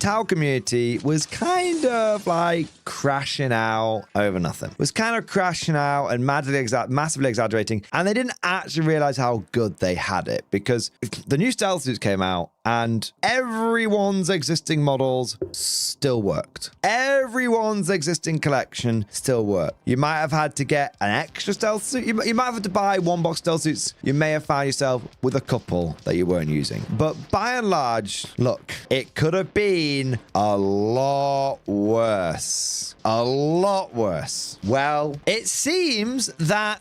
towel community was kind of like crashing out over nothing. Was kind of crashing out and massively exaggerating. And they didn't actually realize how good they had it, because the new stealth suits came out and everyone's existing models still worked. Everyone's existing collection still worked. You might have had to get an extra stealth suit. You might have had to buy one box stealth suits. You may have found yourself with a couple that you weren't using. But by and large, look, it could have been a lot worse. A lot worse. Well, it seems that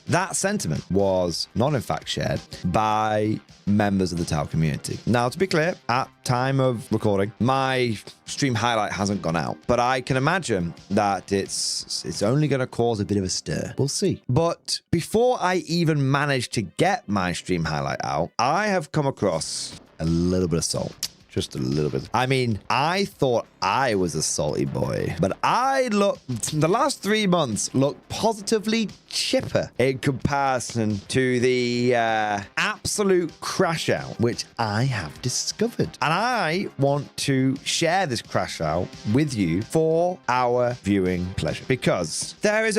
that sentiment was not in fact shared by members of the towel community. Now, to be clear, at time of recording, my stream highlight hasn't gone out, but I can imagine that it's only going to cause a bit of a stir. We'll see. But before I even managed to get my stream highlight out, I have come across a little bit of salt. Just a little bit. I mean, I thought I was a salty boy, but the last 3 months look positively chipper in comparison to the absolute crash out, which I have discovered. And I want to share this crash out with you for our viewing pleasure, because there's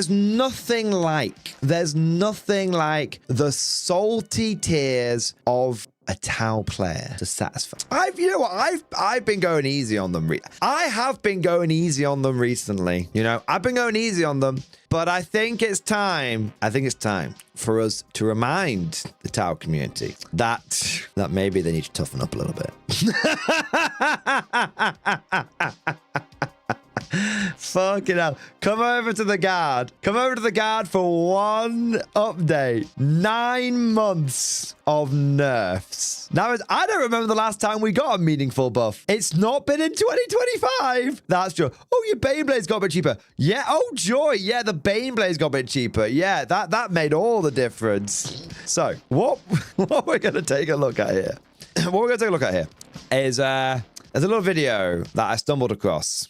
nothing like the salty tears of a towel player to satisfy. I've been going easy on them. I have been going easy on them recently. You know, I've been going easy on them, but I think it's time for us to remind the towel community that maybe they need to toughen up a little bit. Fucking hell. Come over to the guard. Come over to the guard for one update. 9 months of nerfs. Now, I don't remember the last time we got a meaningful buff. It's not been in 2025. That's true. Oh, your Baneblade's got a bit cheaper. Yeah. Oh, joy. Yeah, the Baneblade's got a bit cheaper. Yeah, that made all the difference. So, what we're going to take a look at here. Is there's a little video that I stumbled across.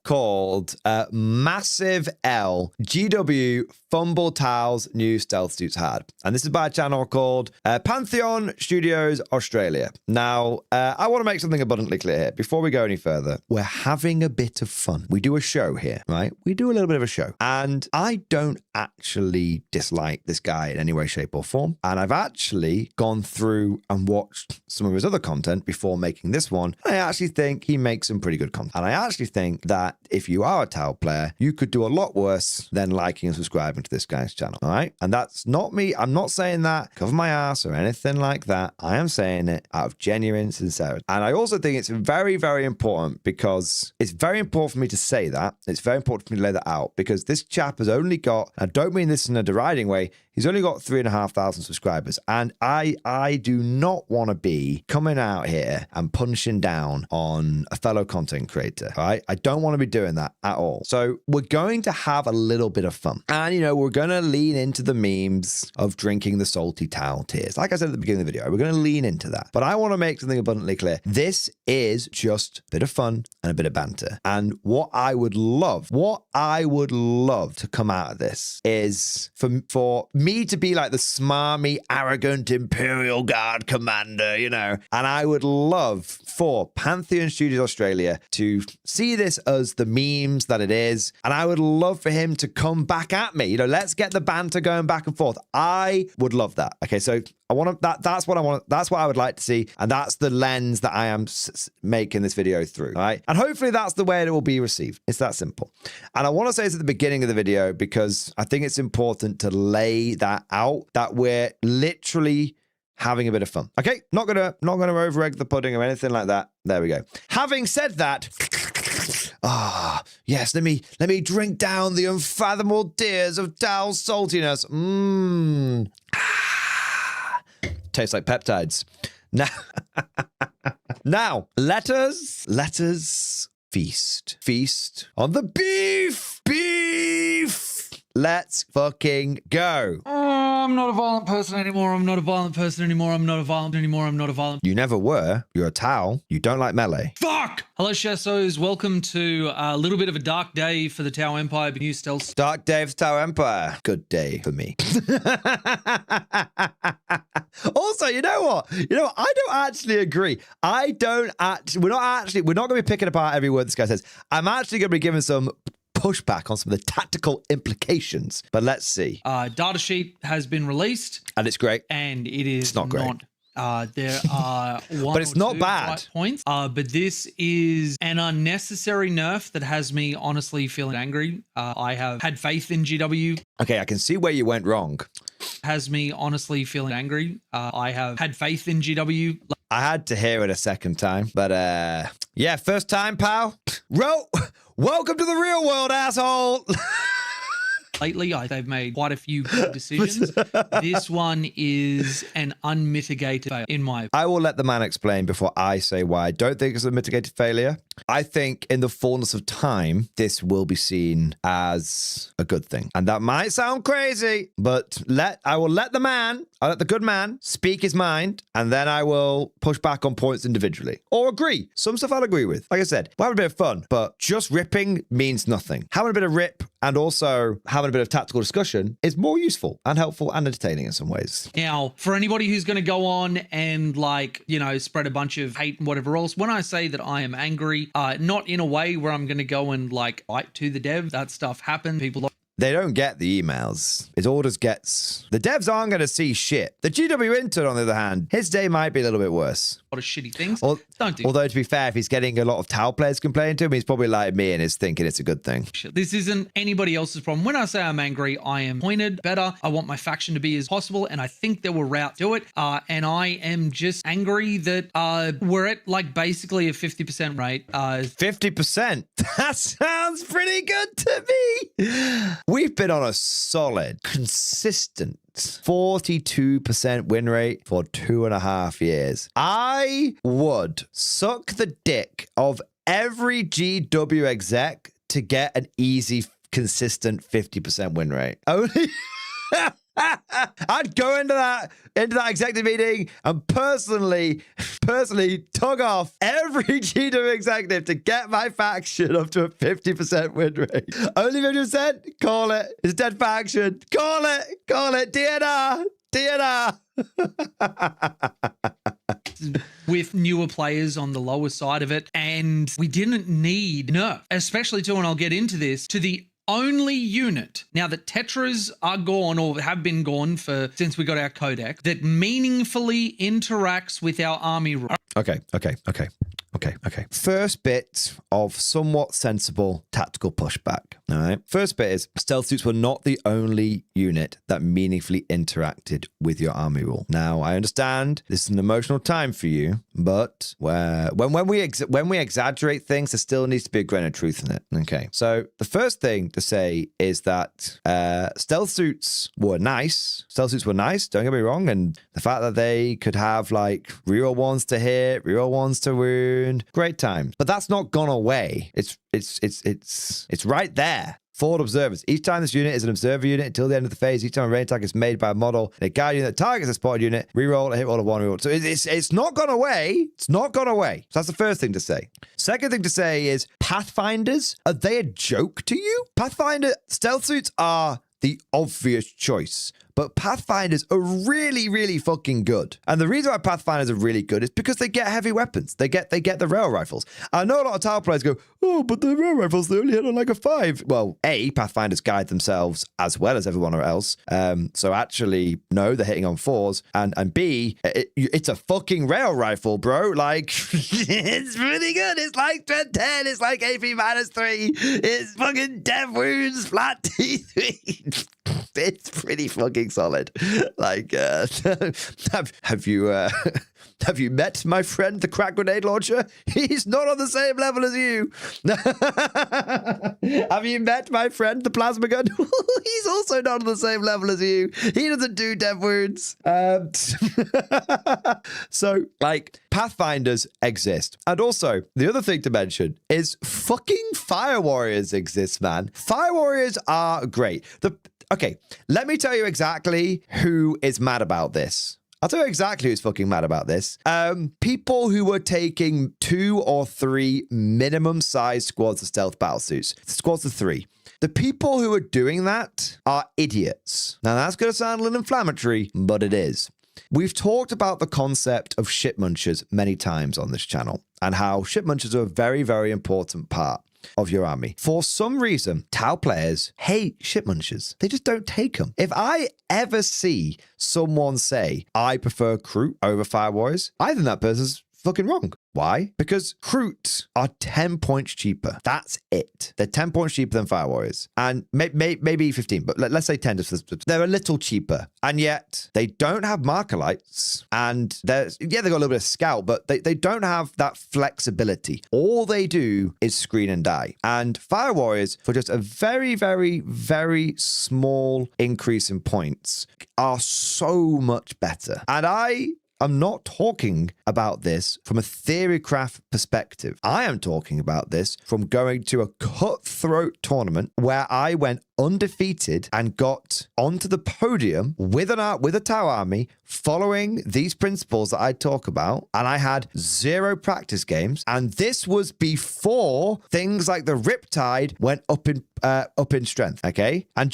Called Massive L GW Fumble Towels New Stealth Suits Had. And this is by a channel called Pantheon Studios Australia. Now, I want to make something abundantly clear here. Before we go any further, we're having a bit of fun. We do a show here, right? We do a little bit of a show. And I don't actually dislike this guy in any way, shape, or form. And I've actually gone through and watched some of his other content before making this one. I actually think he makes some pretty good content. And I actually think that if you are a towel player, you could do a lot worse than liking and subscribing to this guy's channel, all right? And that's not me. I'm not saying that cover my ass or anything like that. I am saying it out of genuine sincerity. And I also think it's very, very important, because it's very important for me to say that. It's very important for me to lay that out, because this chap has only got, I don't mean this in a deriding way, he's only got 3,500 subscribers. And I do not want to be coming out here and punching down on a fellow content creator, all right? I don't want to be doing that at all. So we're going to have a little bit of fun. And, you know, we're going to lean into the memes of drinking the salty towel tears. Like I said at the beginning of the video, we're going to lean into that. But I want to make something abundantly clear. This is just a bit of fun and a bit of banter. And what I would love to come out of this is for me to be like the smarmy, arrogant Imperial Guard commander, you know. And I would love for Pantheon Studios Australia to see this as the memes that it is. And I would love for him to come back at me. You know, let's get the banter going back and forth. I would love that. Okay, so I want to, that's what I want. That's what I would like to see. And that's the lens that I am making this video through. All right. And hopefully that's the way it will be received. It's that simple. And I want to say this at the beginning of the video, because I think it's important to lay that out, that we're literally having a bit of fun. Okay. Not gonna over egg the pudding or anything like that. There we go. Having said that, yes, let me drink down the unfathomable tears of towel saltiness. Tastes like peptides. Now, let us feast on the beef. Let's fucking go. I'm not a violent person anymore. I'm not a violent person anymore. I'm not a violent anymore. I'm not a violent. You never were. You're a towel. You don't like melee. Fuck! Hello, Chassos. Welcome to a little bit of a dark day for the Tau Empire, but new stealth. Dark day for Tower Empire. Good day for me. Also, you know what? I don't actually agree. We're not going to be picking apart every word this guy says. I'm actually going to be giving some pushback on some of the tactical implications. But let's see. Data sheet has been released. And it's great. And it is it's not great. There are one but it's or not two bad bright points. But this is an unnecessary nerf that has me honestly feeling angry. I have had faith in GW. Okay, I can see where you went wrong. Has me honestly feeling angry. I have had faith in GW. I had to hear it a second time, but yeah, first time, pal. Welcome to the real world, asshole. Lately, they've made quite a few good decisions. This one is an unmitigated failure, in my opinion. I will let the man explain before I say why I don't think it's a mitigated failure. I think in the fullness of time, this will be seen as a good thing. And that might sound crazy, but I'll let the good man speak his mind, and then I will push back on points individually. Or agree. Some stuff I'll agree with. Like I said, we're having a bit of fun, but just ripping means nothing. Having a bit of rip and also having a bit of tactical discussion is more useful and helpful and entertaining in some ways. Now, for anybody who's going to go on and spread a bunch of hate and whatever else, when I say that I am angry, not in a way where I'm going to go and fight to the dev. That stuff happens. People they don't get the emails. His orders gets... The devs aren't going to see shit. The GW intern, on the other hand, his day might be a little bit worse. A lot of shitty things. Although, to be fair, if he's getting a lot of Tau players complaining to him, he's probably like me and is thinking it's a good thing. This isn't anybody else's problem. When I say I'm angry, I am pointed better. I want my faction to be as possible, and I think there were routes to it. And I am just angry that we're at basically a 50% rate. 50%? That sounds pretty good to me. We've been on a solid, consistent 42% win rate for 2.5 years. I would suck the dick of every GW exec to get an easy, consistent 50% win rate. Only... I'd go into that executive meeting and personally tug off every GW executive to get my faction up to a 50% win rate. Only 50%? Call it. It's a dead faction. Call it. DNR. With newer players on the lower side of it, and we didn't need nerf, especially and I'll get into this, to the only unit now that Tetras are gone or have been gone since we got our codec that meaningfully interacts with our army. Okay. First bit of somewhat sensible tactical pushback. All right. First bit is stealth suits were not the only unit that meaningfully interacted with your army rule. Now, I understand this is an emotional time for you, but when we exaggerate things, there still needs to be a grain of truth in it. Okay. So the first thing to say is that stealth suits were nice. Stealth suits were nice. Don't get me wrong. And the fact that they could have reroll ones to hit, reroll ones to wound, great time. But that's not gone away. It's right there. Forward observers. Each time this unit is an observer unit until the end of the phase, each time a rain attack is made by a model, and a guide unit that targets a spotted unit, reroll a hit roll of 1 reroll. So it's not gone away. It's not gone away. So that's the first thing to say. Second thing to say is Pathfinders, are they a joke to you? Pathfinder stealth suits are the obvious choice. But Pathfinders are really, really fucking good. And the reason why Pathfinders are really good is because they get heavy weapons. They get the rail rifles. I know a lot of Tau players go, oh, but the rail rifles, they only hit on a 5. Well, A, Pathfinders guide themselves as well as everyone else. So actually, no, they're hitting on 4s. And B, it's a fucking rail rifle, bro. It's really good. It's 10. It's AP -3. It's fucking death wounds, flat T3. It's pretty fucking solid. Have you met my friend, the crack grenade launcher? He's not on the same level as you. Have you met my friend, the plasma gun? He's also not on the same level as you. He doesn't do death wounds. So, Pathfinders exist. And also, the other thing to mention is fucking Fire Warriors exist, man. Fire Warriors are great. Okay, let me tell you exactly who is mad about this. I'll tell you exactly who's fucking mad about this. People who were taking 2 or 3 minimum size squads of stealth battlesuits. Squads of 3. The people who are doing that are idiots. Now, that's going to sound a little inflammatory, but it is. We've talked about the concept of ship munchers many times on this channel and how ship munchers are a very, very important part of your army. For some reason, Tau players hate ship munchers. They just don't take them. If I ever see someone say, I prefer Kroot over Fire Warriors, I think that person's fucking wrong. Why? Because Kroot are 10 points cheaper. That's it. They're 10 points cheaper than Fire Warriors. And maybe 15, but let's say 10. They're a little cheaper. And yet, they don't have marker lights. And they've got a little bit of scout, but they don't have that flexibility. All they do is screen and die. And Fire Warriors, for just a very, very, very small increase in points, are so much better. And I'm not talking about this from a theorycraft perspective. I am talking about this from going to a cutthroat tournament where I went undefeated and got onto the podium with a Tau army following these principles that I talk about, and I had 0 practice games, and this was before things like the Riptide went up in strength. Okay, and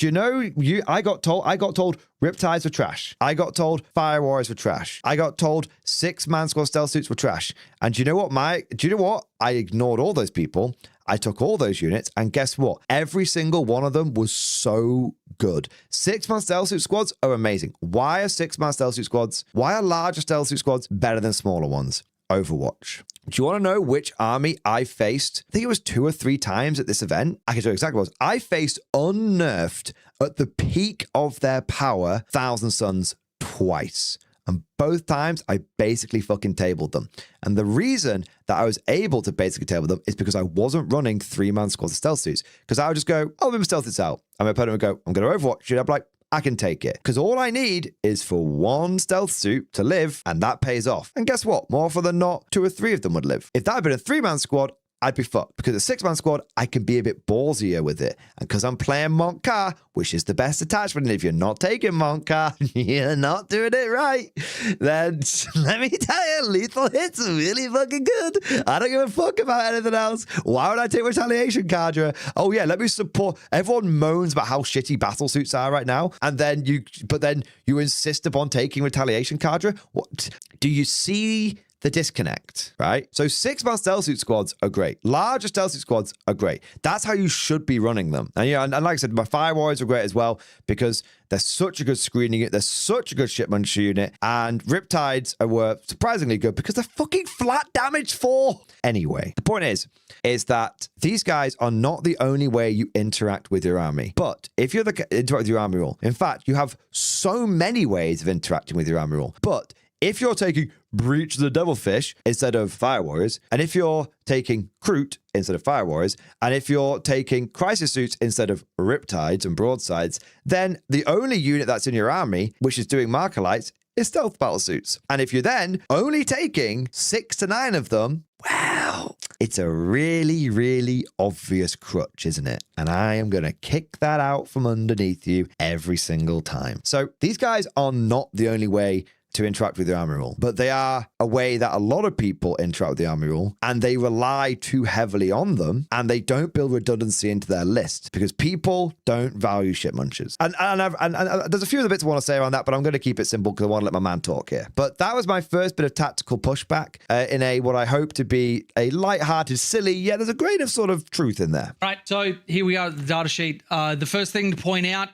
I got told Riptides were trash. I got told Fire Warriors were trash. I got told 6-man squad stealth suits were trash. And do you know what? I ignored all those people. I took all those units, and guess what? Every single one of them was so good. 6-man stealth suit squads are amazing. Why are 6-man stealth suit squads? Why are larger stealth suit squads better than smaller ones? Overwatch. Do you want to know which army I faced? I think it was 2 or 3 times at this event. I can tell you exactly what it was. I faced unnerfed at the peak of their power Thousand Suns twice. And both times, I basically fucking tabled them. And the reason that I was able to basically table them is because I wasn't running 3-man squads of stealth suits. Because I would just go, oh, let me stealth this out. And my opponent would go, I'm going to Overwatch it. I'm like, I can take it. Because all I need is for 1 stealth suit to live, and that pays off. And guess what? More often than not, 2 or 3 of them would live. If that had been a 3-man squad, I'd be fucked. Because a 6-man squad, I can be a bit ballsier with it. And because I'm playing Monka, which is the best attachment, and if you're not taking Monka, you're not doing it right, then let me tell you, lethal hits are really fucking good. I don't give a fuck about anything else. Why would I take Retaliation Cadre? Oh yeah, let me support. Everyone moans about how shitty battle suits are right now, and then you insist upon taking Retaliation Cadre. What do you see? The disconnect, right? So 6-man stealth suit squads are great. Larger stealth suit squads are great. That's how you should be running them. And yeah, and like I said, my Fire Warriors are great as well because they're such a good screening unit. They're such a good ship muncher unit. And Riptides were surprisingly good because they're fucking flat damage 4. Anyway, the point is that these guys are not the only way you interact with your army. But if you're interact with your army rule, in fact, you have so many ways of interacting with your army rule. But if you're taking Breach the Devilfish instead of Fire Warriors, and if you're taking Kroot instead of Fire Warriors, and if you're taking Crisis Suits instead of Riptides and Broadsides, then the only unit that's in your army, which is doing marker lights, is Stealth Battle Suits. And if you're then only taking 6 to 9 of them, well, it's a really, really obvious crutch, isn't it? And I am going to kick that out from underneath you every single time. So these guys are not the only way to interact with the army rule, but they are a way that a lot of people interact with the army rule, and they rely too heavily on them, and they don't build redundancy into their list because people don't value ship munchers. And there's a few other bits I want to say around that, but I'm going to keep it simple because I want to let my man talk here. But that was my first bit of tactical pushback in what I hope to be a light-hearted, silly, yeah, there's a grain of sort of truth in there. Right, so here we are at the data sheet. The first thing to point out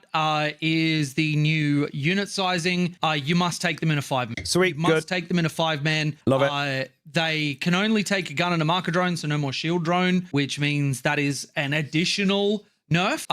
is the new unit sizing. You must take them in a 5-man. Sweet, you must good. Take them in a 5-man. Love it. They can only take a gun and a marker drone, so no more shield drone, which means that is an additional nerf.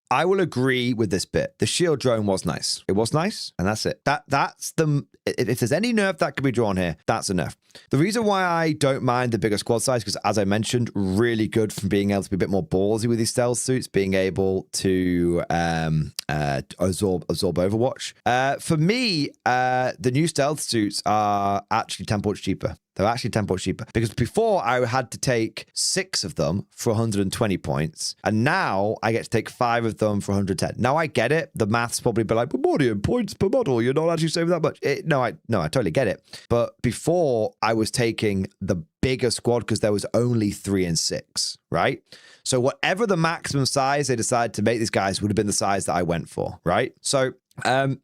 I will agree with this bit. The shield drone was nice. It was nice, and that's it. That's the... If there's any nerf that can be drawn here, that's a nerf. The reason why I don't mind the bigger squad size, because as I mentioned, really good from being able to be a bit more ballsy with these stealth suits, being able to absorb Overwatch. For me, the new stealth suits are actually 10 points cheaper They're actually 10 points cheaper. Because before I had to take 6 of them for 120 points. And now I get to take 5 of them for 110. Now I get it. The maths probably be like, but Mordian, points per model. You're not actually saving that much. No, I totally get it. But before I was taking the bigger squad because there was only 3 and 6, right? So whatever the maximum size they decided to make these guys would have been the size that I went for, right? So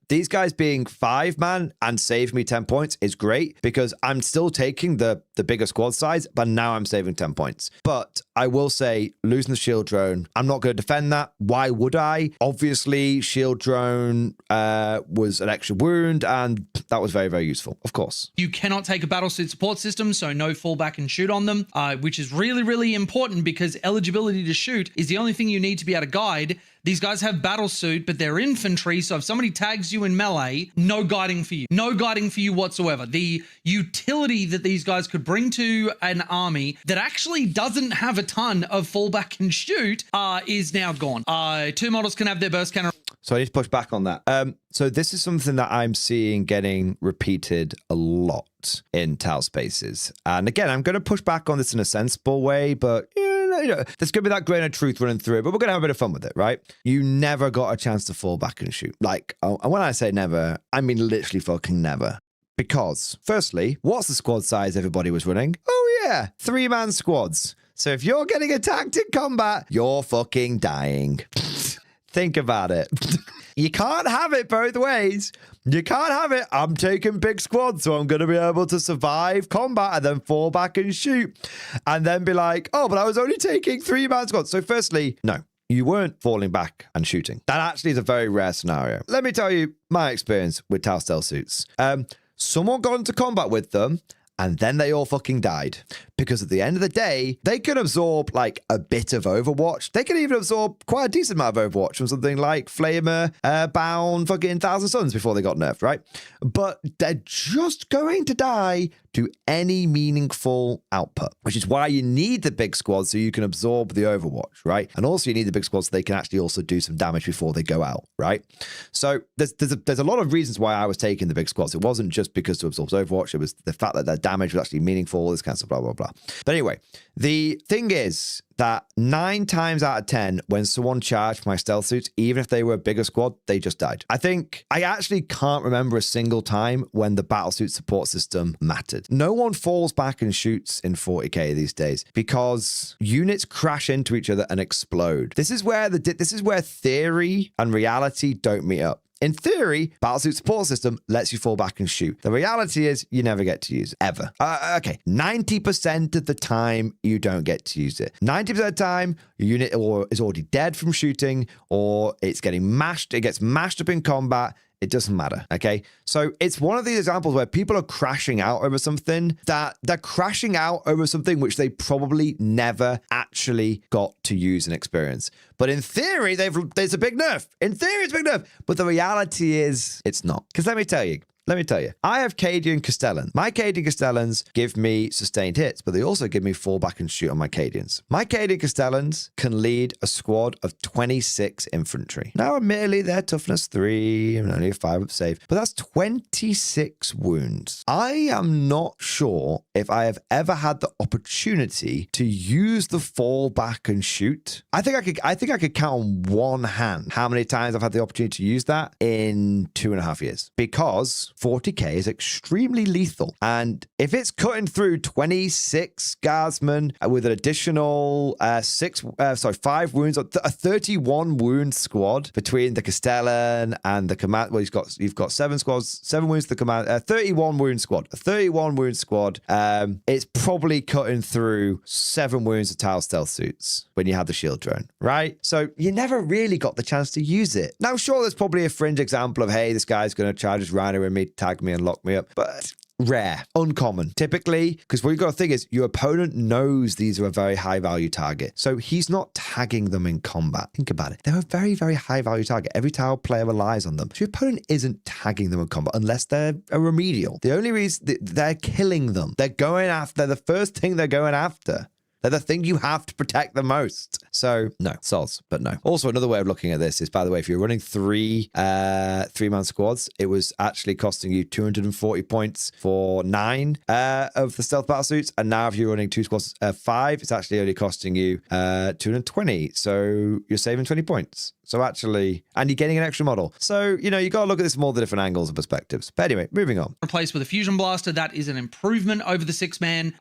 these guys being 5-man and save me 10 points is great because I'm still taking the bigger squad size, but now I'm saving 10 points. But I will say, losing the shield drone, I'm not going to defend that. Why would I? Obviously, shield drone was an extra wound, and that was very, very useful, of course. You cannot take a battlesuit support system, so no fallback and shoot on them, which is really, really important because eligibility to shoot is the only thing you need to be able to guide. These guys have battlesuit, but they're infantry, so if somebody tags you in melee, no guiding for you. No guiding for you whatsoever. The utility that these guys could bring to an army that actually doesn't have a ton of fallback and shoot is now gone. 2 models can have their burst cannon. So I need to push back on that. So this is something that I'm seeing getting repeated a lot in Tau spaces. And again, I'm going to push back on this in a sensible way, but there's going to be that grain of truth running through it, but we're going to have a bit of fun with it, right? You never got a chance to fall back and shoot. Like, and when I say never, I mean literally fucking never. Because, firstly, what's the squad size everybody was running? Oh yeah, 3-man squads. So if you're getting attacked in combat, you're fucking dying. Think about it. You can't have it both ways. You can't have it. I'm taking big squads, so I'm going to be able to survive combat and then fall back and shoot. And then be like, oh, but I was only taking 3-man squads. So firstly, no, you weren't falling back and shooting. That actually is a very rare scenario. Let me tell you my experience with Tau stealth suits. Someone got into combat with them, and then they all fucking died. Because at the end of the day, they can absorb like a bit of Overwatch. They can even absorb quite a decent amount of Overwatch from something like Flamer, Bound, fucking Thousand Suns before they got nerfed, right? But they're just going to die to any meaningful output, which is why you need the big squad so you can absorb the Overwatch, right? And also you need the big squad so they can actually also do some damage before they go out, right? So there's a lot of reasons why I was taking the big squads. It wasn't just because to absorb Overwatch. It was the fact that their damage was actually meaningful, this kind of stuff, blah, blah, blah. But anyway, the thing is that 9 times out of 10, when someone charged my stealth suits, even if they were a bigger squad, they just died. I actually can't remember a single time when the battlesuit support system mattered. No one falls back and shoots in 40k these days because units crash into each other and explode. This is where theory and reality don't meet up. In theory, battlesuit support system lets you fall back and shoot. The reality is you never get to use it, ever. Okay, 90% of the time you don't get to use it. 90% of the time, your unit is already dead from shooting, or it gets mashed up in combat. It doesn't matter, okay? So it's one of these examples where people are crashing out over something that they're crashing out over something which they probably never actually got to use and experience. But in theory, there's a big nerf. In theory, it's a big nerf. But the reality is it's not. Because let me tell you, I have Cadian Castellans. My Cadian Castellans give me sustained hits, but they also give me fall back and shoot on my Cadians. My Cadian Castellans can lead a squad of 26 infantry. Now, admittedly, they're toughness 3 and only a 5 up save, but that's 26 wounds. I am not sure if I have ever had the opportunity to use the fall back and shoot. I think I could count on one hand how many times I've had the opportunity to use that in 2.5 years, because 40k is extremely lethal. And if it's cutting through 26 guardsmen with an additional 5 wounds, a 31 wound squad between the Castellan and the command. Well, you've got 7 squads, 7 wounds to the command, 31 wound squad. A 31 wound squad. It's probably cutting through 7 wounds of Tau stealth suits when you have the shield drone, right? So you never really got the chance to use it. Now, sure, there's probably a fringe example of, hey, this guy's going to charge his rhino and me, tag me and lock me up, but rare, uncommon. Typically, because what you've got to think is your opponent knows these are a very high value target, so he's not tagging them in combat. Think about it. They're a very, very high value target. Every Tau player relies on them. So your opponent isn't tagging them in combat unless they're a remedial. The only reason they're killing them, they're the first thing they're going after. They're the thing you have to protect the most. So no, sols, but no. Also, another way of looking at this is, by the way, if you're running three-man squads, it was actually costing you 240 points for 9 of the stealth battle suits. And now if you're running 2 squads 5, it's actually only costing you 220. So you're saving 20 points. So actually, and you're getting an extra model. So, you know, you got to look at this from all the different angles and perspectives. But anyway, moving on. Replaced with a fusion blaster. That is an improvement over the 6-man,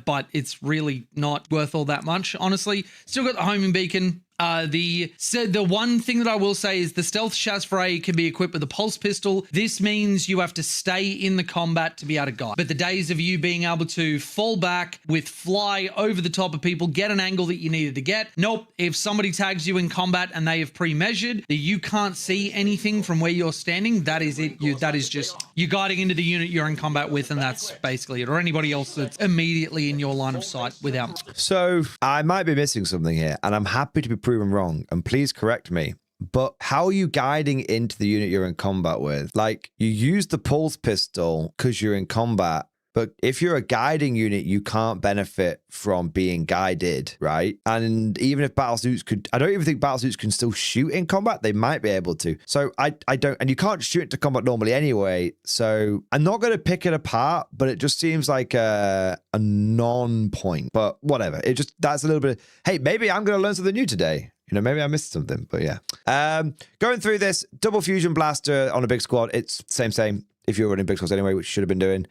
but it's really not worth all that much, honestly. Still got the homing beacon. The one thing that I will say is the stealth Chasfray can be equipped with a pulse pistol. This means you have to stay in the combat to be able to guide. But the days of you being able to fall back with fly over the top of people, get an angle that you needed to get. Nope. If somebody tags you in combat and they have pre-measured that you can't see anything from where you're standing, that is it. That is just you guiding into the unit you're in combat with, and that's basically it. Or anybody else that's immediately in your line of sight without. So I might be missing something here, and I'm happy to be proven wrong, and please correct me. But how are you guiding into the unit you're in combat with? Like, you use the pulse pistol because you're in combat, but if you're a guiding unit, you can't benefit from being guided, right? And even if battlesuits could, I don't even think battlesuits can still shoot in combat. They might be able to. So I don't, and you can't shoot into combat normally anyway. So I'm not going to pick it apart, but it just seems like a non-point. But whatever. It just, that's a little bit, hey, maybe I'm going to learn something new today. You know, maybe I missed something, but yeah. Going through this, double fusion blaster on a big squad. It's same. If you're running big squads anyway, which should have been doing.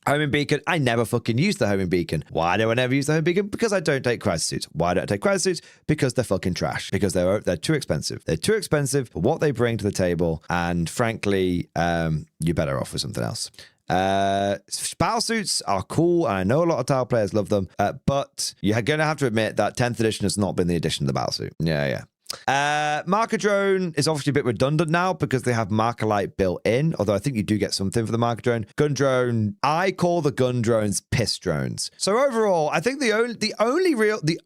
Homing beacon. I never fucking use the homing beacon. Why do I never use the homing beacon? Because I don't take crisis suits. Why don't I take crisis suits? Because they're fucking trash. Because they're too expensive. They're too expensive for what they bring to the table. And frankly, you're better off with something else. Battle suits are cool, and I know a lot of tile players love them, but you're going to have to admit that 10th edition has not been the edition of the battle suit. Yeah. Marker drone is obviously a bit redundant now because they have marker light built in, although I think you do get something for the marker drone. Gun drone, I call the gun drones piss drones. So overall, I think the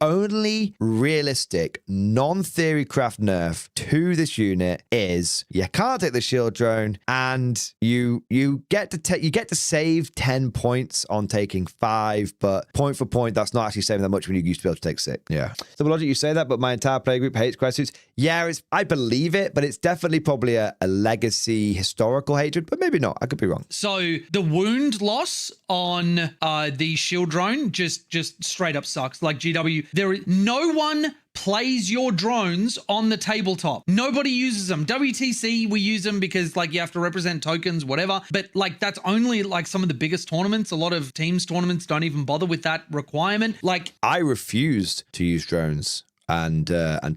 only realistic non-theory craft nerf to this unit is you can't take the shield drone, and you get to save 10 points on taking 5, but point for point, that's not actually saving that much when you used to be able to take 6. Yeah. So logic, you say that, but my entire play group hates crisis suits. Yeah, I believe it, but it's definitely probably a legacy historical hatred, but maybe not. I could be wrong. So the wound loss on the shield drone just straight up sucks. Like GW, no one plays your drones on the tabletop. Nobody uses them. WTC, we use them because like you have to represent tokens, whatever. But like that's only like some of the biggest tournaments. A lot of teams tournaments don't even bother with that requirement. Like I refused to use drones and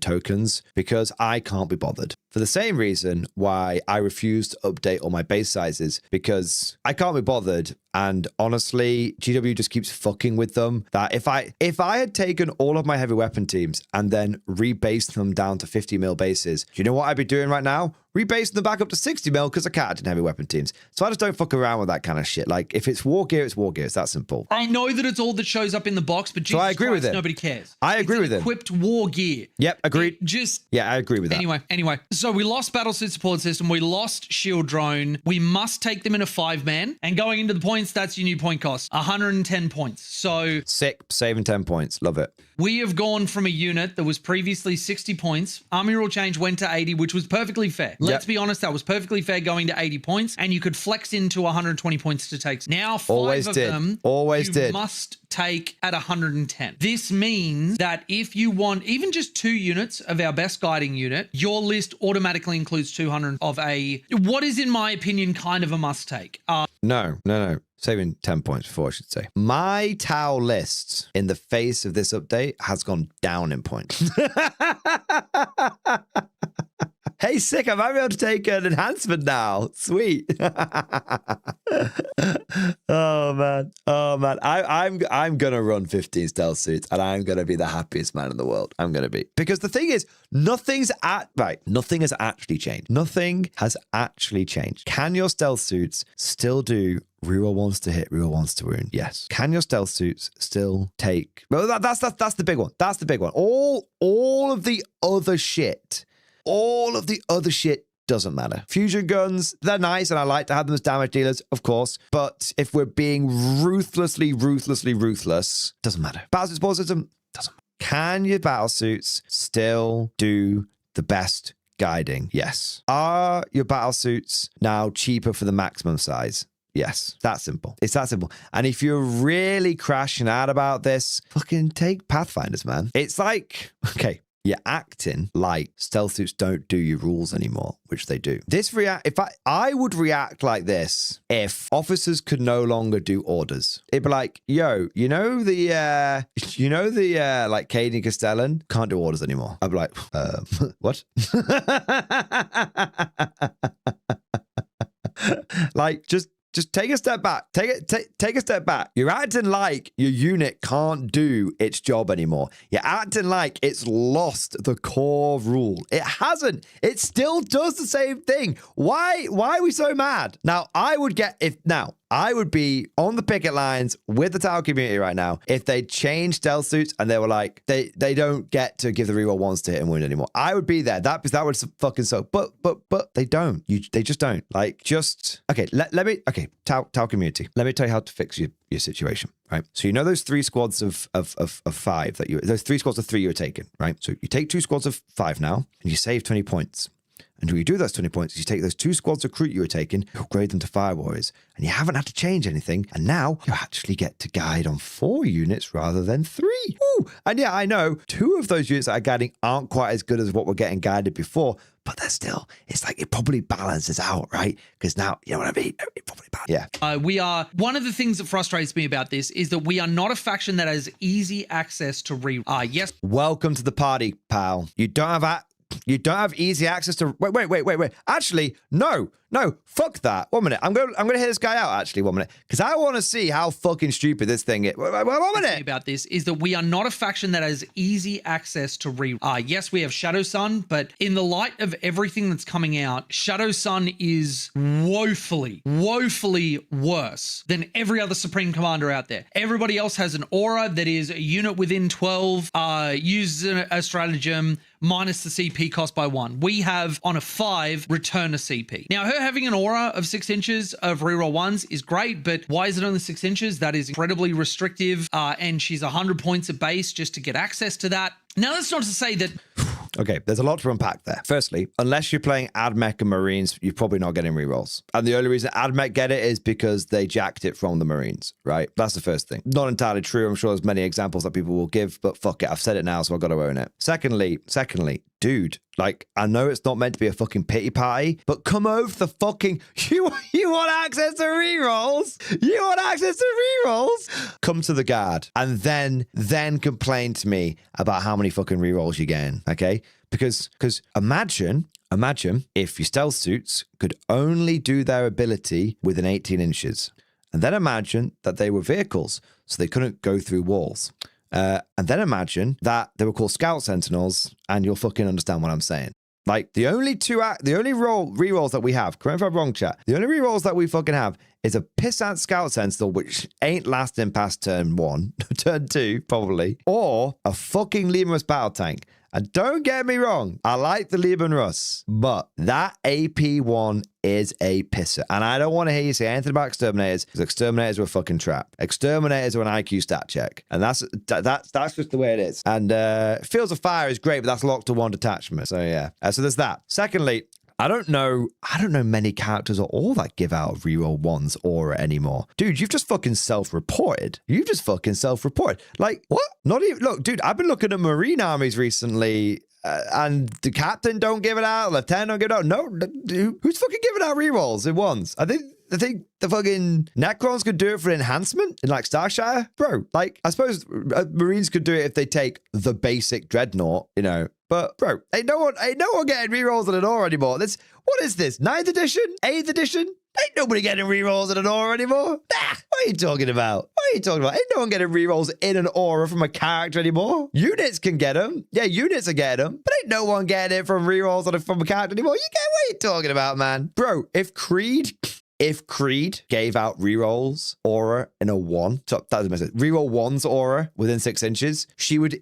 tokens because I can't be bothered. For the same reason why I refuse to update all my base sizes, because I can't be bothered. And honestly, GW just keeps fucking with them. That if I had taken all of my heavy weapon teams and then rebased them down to 50 mil bases, do you know what I'd be doing right now? Rebasing them back up to 60 mil because I can't in heavy weapon teams. So I just don't fuck around with that kind of shit. Like if it's war gear, it's war gear. It's that simple. I know that it's all that shows up in the box, but Jesus so I agree Christ, with it. Nobody cares. I agree with it. Equipped war gear. Yep, agreed. Yeah, I agree with that. Anyway. So we lost battlesuit support system. We lost shield drone. We must take them in a 5-man. And going into the points, that's your new point cost. 110 points. So sick, saving 10 points. Love it. We have gone from a unit that was previously 60 points. Army rule change went to 80, which was perfectly fair. Let's be honest, that was perfectly fair going to 80 points, and you could flex into 120 points to take. Now, 5 of them you must take at 110. This means that if you want even just 2 units of our best guiding unit, your list automatically includes 200 of what is, in my opinion, kind of a must take. No. Saving 10 points before, I should say. My Tau list in the face of this update has gone down in points. Hey, sick, I might be able to take an enhancement now. Sweet. Oh, man. I'm going to run 15 stealth suits, and I'm going to be the happiest man in the world. I'm going to be. Because the thing is, nothing has actually changed. Nothing has actually changed. Can your stealth suits still do reroll 1s to hit, reroll 1s to wound? Yes. Can your stealth suits still take... Well, that's the big one. That's the big one. All of the other shit... All of the other shit doesn't matter. Fusion guns, they're nice, and I like to have them as damage dealers, of course. But if we're being ruthless, doesn't matter. Battle support system, doesn't matter. Can your battle suits still do the best guiding? Yes. Are your battle suits now cheaper for the maximum size? Yes. That simple. It's that simple. And if you're really crashing out about this, fucking take Pathfinders, man. It's like, okay, you're acting like stealth suits don't do your rules anymore, which they do. I would react like this if officers could no longer do orders. It'd be like, yo, you know the like Caden Castellan can't do orders anymore. I'd be like, what? Like, just take a step back. Take a step back. You're acting like your unit can't do its job anymore. You're acting like it's lost the core rule. It hasn't. It still does the same thing. Why are we so mad? Now, I would be on the picket lines with the Tau community right now if they changed stealth suits and they were like, they don't get to give the reroll ones to hit and wound anymore. I would be there. That would fucking suck. But they don't. They just don't. Like, okay, okay, Tau community. Let me tell you how to fix your situation, right? So you know those 3 squads of 5 those 3 squads of 3 you were taking, right? So you take 2 squads of 5 now and you save 20 points. And when you do those 20 points, you take those 2 squads of recruit you were taking, you upgrade them to Fire Warriors, and you haven't had to change anything. And now you actually get to guide on 4 units rather than 3. Woo! And yeah, I know 2 of those units that are guiding aren't quite as good as what we're getting guided before, but they're still, it's like it probably balances out, right? Because now, you know what I mean? It probably balances. Yeah. One of the things that frustrates me about this is that we are not a faction that has easy access to yes. Welcome to the party, pal. You don't have easy access to. Wait. Actually, no. Fuck that. 1 minute. I'm gonna hit this guy out. Actually, 1 minute, because I want to see how fucking stupid this thing is. 1 minute. About this is that we are not a faction that has easy access to yes, we have Shadow Sun, but in the light of everything that's coming out, Shadow Sun is woefully worse than every other Supreme Commander out there. Everybody else has an aura that is a unit within 12, uses a stratagem, minus the CP cost by 1. We have on a 5 return a CP. Now, her having an aura of 6 inches of reroll 1s is great, but why is it only 6 inches? That is incredibly restrictive, and she's 100 points at base just to get access to that. Now, that's not to say that... Okay, there's a lot to unpack there. Firstly, unless you're playing AdMech and Marines, you're probably not getting rerolls. And the only reason AdMech get it is because they jacked it from the Marines, right? That's the first thing. Not entirely true. I'm sure there's many examples that people will give, but fuck it. I've said it now, so I've got to own it. Secondly, dude, like, I know it's not meant to be a fucking pity party, but come over the fucking... You want access to rerolls? You want access to rerolls? Come to the guard and then complain to me about how many fucking rerolls you're getting, okay? Because imagine if your stealth suits could only do their ability within 18 inches. And then imagine that they were vehicles, so they couldn't go through walls. And then imagine that they were called Scout Sentinels, and you'll fucking understand what I'm saying. Like, the only rerolls that we have, correct me if I'm wrong, chat, the only rerolls that we fucking have is a pissant Scout Sentinel, which ain't lasting past turn 1, turn 2, probably, or a fucking Lemurus Battle Tank. And don't get me wrong, I like the Lieben Russ, but that AP1 is a pisser. And I don't want to hear you say anything about Exterminators, because Exterminators were a fucking trap. Exterminators are an IQ stat check. And that's just the way it is. And Fields of Fire is great, but that's locked to 1 detachment. So yeah. So there's that. Secondly, I don't know many characters at all that give out reroll 1's aura anymore. Dude, you've just fucking self-reported. Like, what? Not even, look, dude, I've been looking at Marine armies recently, and the captain don't give it out, lieutenant don't give it out. No, dude, who's fucking giving out rerolls in 1's? I think the fucking Necrons could do it for enhancement in like Starshire. Bro, like, I suppose Marines could do it if they take the basic Dreadnought, you know. But bro, ain't no one getting rerolls at an aura anymore. What is this? 9th edition? 8th edition? Ain't nobody getting rerolls at an aura anymore. What are you talking about? Ain't no one getting rerolls in an aura from a character anymore. Units can get them. Yeah, units are getting them. But ain't no one getting it from rerolls from a character anymore. What are you talking about, man? Bro, if Creed gave out rerolls aura in a 1, so that was a message. Reroll 1's aura within 6 inches,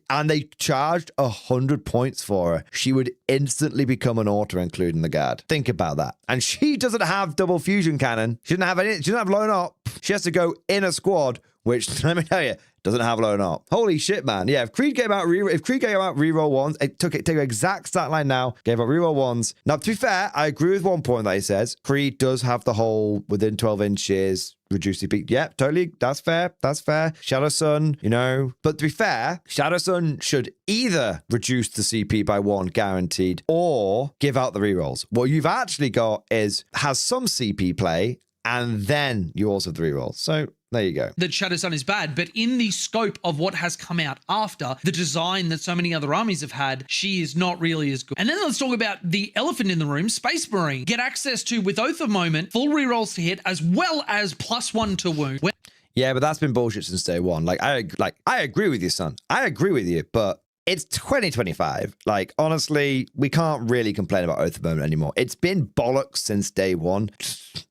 and they charged 100 points for her, she would instantly become an auto, including the guard. Think about that. And she doesn't have double fusion cannon. She doesn't have blown up. She has to go in a squad, which, let me tell you, doesn't have low up. Holy shit, man. Yeah, if Creed gave out reroll ones, it took an exact stat line now, gave out reroll ones. Now, to be fair, I agree with one point that he says. Creed does have the whole within 12 inches reduce CP. Yeah, totally. That's fair. That's fair. Shadow Sun, you know. But to be fair, Shadow Sun should either reduce the CP by 1 guaranteed or give out the rerolls. What you've actually got has some CP play and then you also have the rerolls. So there you go. That Shadow Sun is bad, but in the scope of what has come out after, the design that so many other armies have had, she is not really as good. And then let's talk about the elephant in the room, Space Marine. Get access to, with Oath of Moment, full rerolls to hit, as well as +1 to wound. Yeah, but that's been bullshit since day one. Like I agree with you, son. I agree with you, but it's 2025. Like, honestly, we can't really complain about Oath of Moment anymore. It's been bollocks since day one.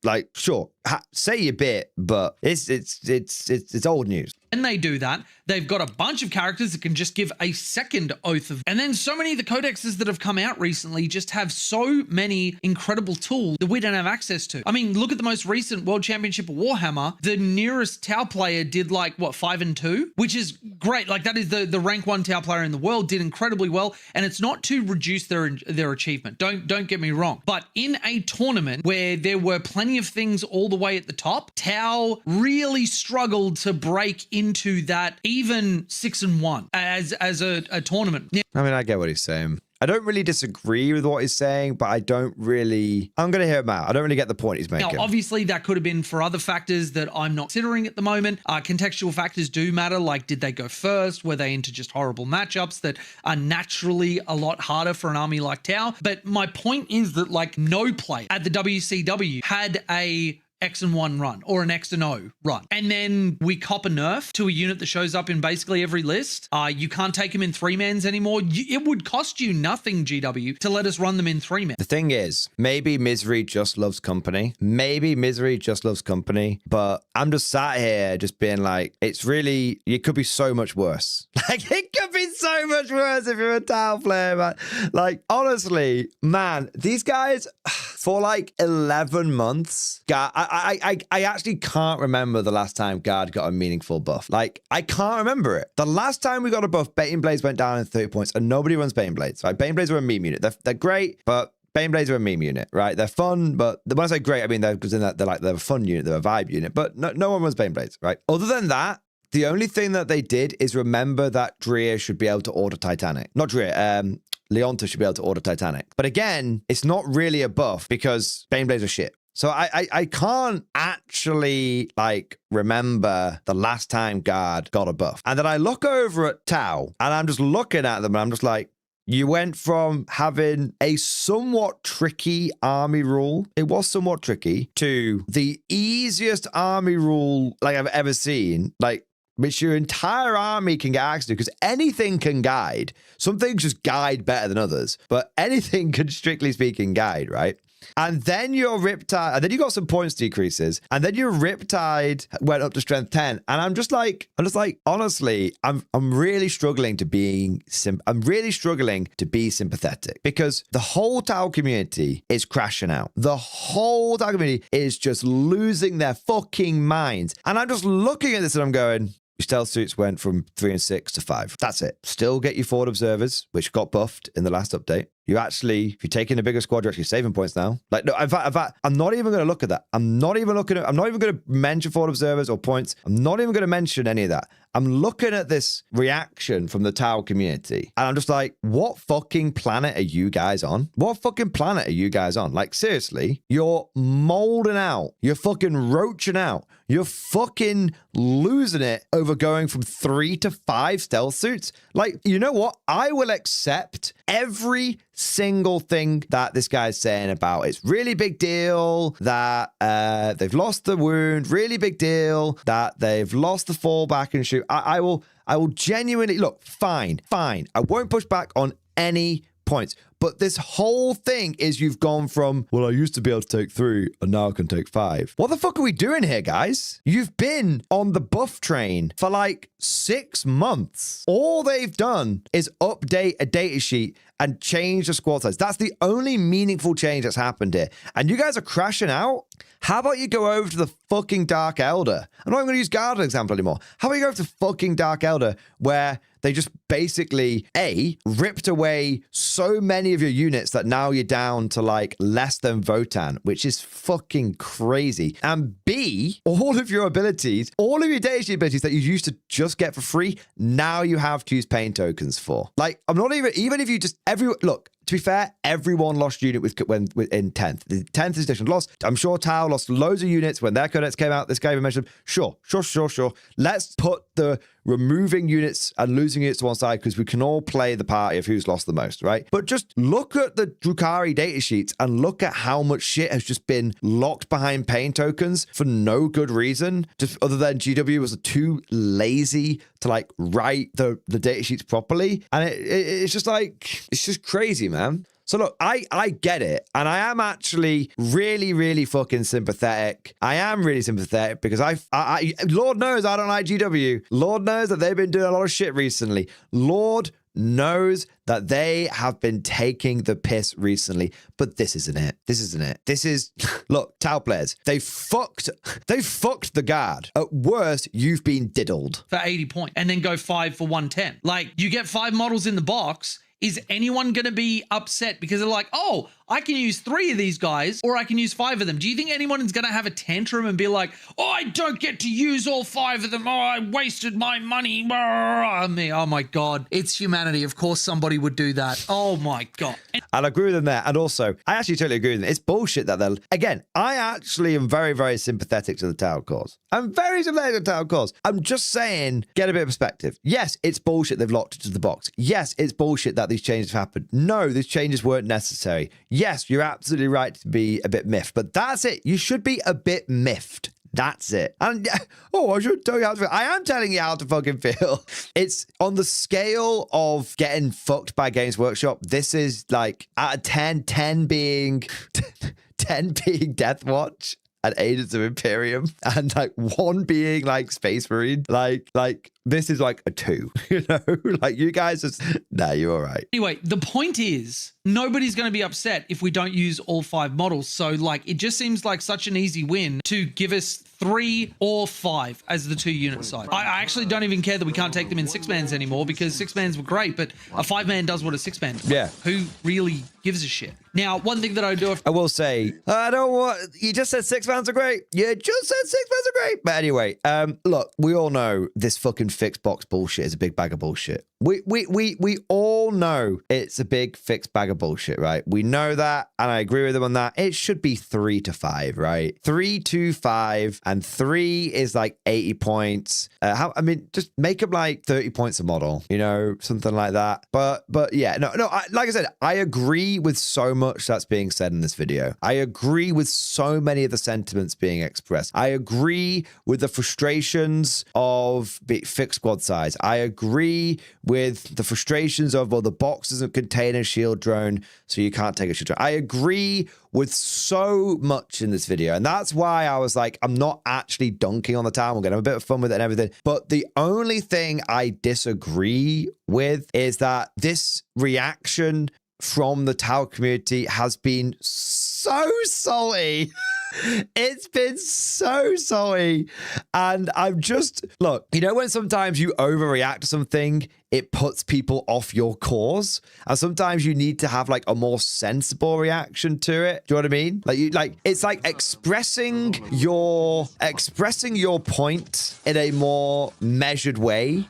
Like, sure, say your bit, but it's old news. And they do that. They've got a bunch of characters that can just give a second oath of. And then so many of the codexes that have come out recently just have so many incredible tools that we don't have access to. I mean, look at the most recent World Championship of Warhammer. The nearest Tau player did like, what, 5 and 2? Which is great. Like, that is the rank 1 Tau player in the world, did incredibly well. And it's not to reduce their achievement. Don't get me wrong. But in a tournament where there were plenty of things all the way at the top, Tau really struggled to break into that even 6 and 1 as a tournament. Yeah. I mean, I get what he's saying. I don't really disagree with what he's saying, but I'm going to hear him out. I don't really get the point he's making. Now, obviously, that could have been for other factors that I'm not considering at the moment. Contextual factors do matter, like did they go first? Were they into just horrible matchups that are naturally a lot harder for an army like Tau? But my point is that, like, no player at the WCW had a X and 1 run or an X and O run. And then we cop a nerf to a unit that shows up in basically every list. You can't take them in 3-mans anymore. It would cost you nothing, GW, to let us run them in 3-man. The thing is, maybe Misery just loves company. But I'm just sat here just being like, it could be so much worse. Like, it could be so much worse if you're a Tau player, man. Like, honestly, man, these guys, for like 11 months, I actually can't remember the last time Guard got a meaningful buff. Like, I can't remember it. The last time we got a buff, Baiting Blades went down in 30 points, and nobody runs Baiting Blades. Right? Baiting Blades are a meme unit. They're great, but Bane Blades are a meme unit, right? They're fun, but when I say great, I mean they're a fun unit, they're a vibe unit, but no one runs Bane Blades, right? Other than that, the only thing that they did is remember that Drea should be able to order Titanic. Not Drea, Leonta should be able to order Titanic. But again, it's not really a buff because Bane Blades are shit. So I can't actually, like, remember the last time Guard got a buff. And then I look over at Tau, and I'm just looking at them, and I'm just like, you went from having a somewhat tricky army rule, it was somewhat tricky, to the easiest army rule, like, I've ever seen, like, which your entire army can get access to, because anything can guide. Some things just guide better than others, but anything can, strictly speaking, guide, right? And then your Riptide, and then you got some points decreases, and then your Riptide went up to strength 10. And I'm just like, honestly, I'm really struggling to be sympathetic, because the whole Tau community is crashing out. The whole Tau community is just losing their fucking minds. And I'm just looking at this and I'm going, your stealth suits went from 3 and 6 to 5. That's it. Still get your forward observers, which got buffed in the last update. You actually, if you're taking a bigger squad, you're actually saving points now. Like, no, in fact, I'm not even going to look at that. I'm not even going to mention forward observers or points. I'm not even going to mention any of that. I'm looking at this reaction from the Tau community, and I'm just like, what fucking planet are you guys on? What fucking planet are you guys on? Like, seriously, you're molding out. You're fucking roaching out. You're fucking losing it over going from 3 to 5 stealth suits. Like, you know what? I will accept every single thing that this guy's saying about it's really big deal that they've lost the wound, really big deal that they've lost the fallback and shoot. I will genuinely, look, fine. I won't push back on any points. But this whole thing is you've gone from, well, I used to be able to take 3 and now I can take 5. What the fuck are we doing here, guys? You've been on the buff train for like 6 months. All they've done is update a datasheet and change the squad size. That's the only meaningful change that's happened here. And you guys are crashing out? How about you go over to the fucking Dark Elder? I'm not even going to use Guard as an example anymore. How about you go over to fucking Dark Elder where they just basically, A, ripped away so many of your units that now you're down to like less than Votan, which is fucking crazy. And B, all of your abilities, all of your datasheet abilities that you used to just get for free, now you have to use pain tokens for. Like, I'm not even if you just, look, to be fair, everyone lost unit when in 10th. The 10th edition lost. I'm sure Tau lost loads of units when their codex came out. This guy even mentioned, sure. Let's put the removing units and losing units to one side because we can all play the party of who's lost the most, right? But just look at the Drukhari datasheets and look at how much shit has just been locked behind pain tokens for no good reason, just other than GW was too lazy to like write the datasheets properly. And it's just like, it's just crazy, man. So look, I get it. And I am actually really, really fucking sympathetic. I am really sympathetic because I Lord knows I don't like GW. Lord knows that they've been doing a lot of shit recently. Lord knows that they have been taking the piss recently, but this isn't it. This is, look, Tau players, they fucked the guard. At worst, you've been diddled. For 80 points and then go 5 for 110. Like, you get 5 models in the box. Is anyone going to be upset because they're like, oh, I can use 3 of these guys or I can use 5 of them? Do you think anyone is going to have a tantrum and be like, oh, I don't get to use all 5 of them. Oh, I wasted my money. Oh my God. It's humanity. Of course somebody would do that. Oh my God. I'll agree with them there. And also, I actually totally agree with them. It's bullshit that again, I actually am very, very sympathetic to the Tau cause. I'm very sympathetic to the Tau cause. I'm just saying, get a bit of perspective. Yes, it's bullshit they've locked it to the box. Yes, it's bullshit that these changes have happened. No, these changes weren't necessary. Yes, you're absolutely right to be a bit miffed, but that's it. You should be a bit miffed. That's it. And I should tell you how to feel. I am telling you how to fucking feel. It's on the scale of getting fucked by Games Workshop. This is like out of 10 being 10 being Death Watch and Agents of Imperium, and like 1 being like Space Marine. Like this is like a 2, you know? Like you guys just, nah, you're all right. Anyway, the point is, nobody's going to be upset if we don't use all 5 models. So like, it just seems like such an easy win to give us 3 or 5 as the 2 unit side. I actually don't even care that we can't take them in 6-mans anymore because 6-mans were great, but a 5-man does what a 6-man does. Yeah. Who really gives a shit? Now, one thing that I do... I will say, I don't want... You just said 6-mans are great. You just said 6-mans are great. But anyway, look, we all know this fucking fixed box bullshit is a big bag of bullshit. We all know it's a big fixed bag of bullshit, right? We know that, and I agree with them on that. It should be 3 to 5, right? 3 to 5, and 3 is like 80 points. Just make them like 30 points a model, you know, something like that. But yeah, no. Like I said, I agree with so much that's being said in this video. I agree with so many of the sentiments being expressed. I agree with the frustrations of fixed squad size. I agree with the frustrations of, well, the box doesn't contain a shield drone, so you can't take a shield drone. I agree with so much in this video, and that's why I was like, I'm not actually dunking on the town. We're going to have a bit of fun with it and everything. But the only thing I disagree with is that this reaction from the Tau community has been so salty. It's been so salty. And I'm just, look, you know, when sometimes you overreact to something, it puts people off your cause. And sometimes you need to have like a more sensible reaction to it. Do you know what I mean? It's like expressing your point in a more measured way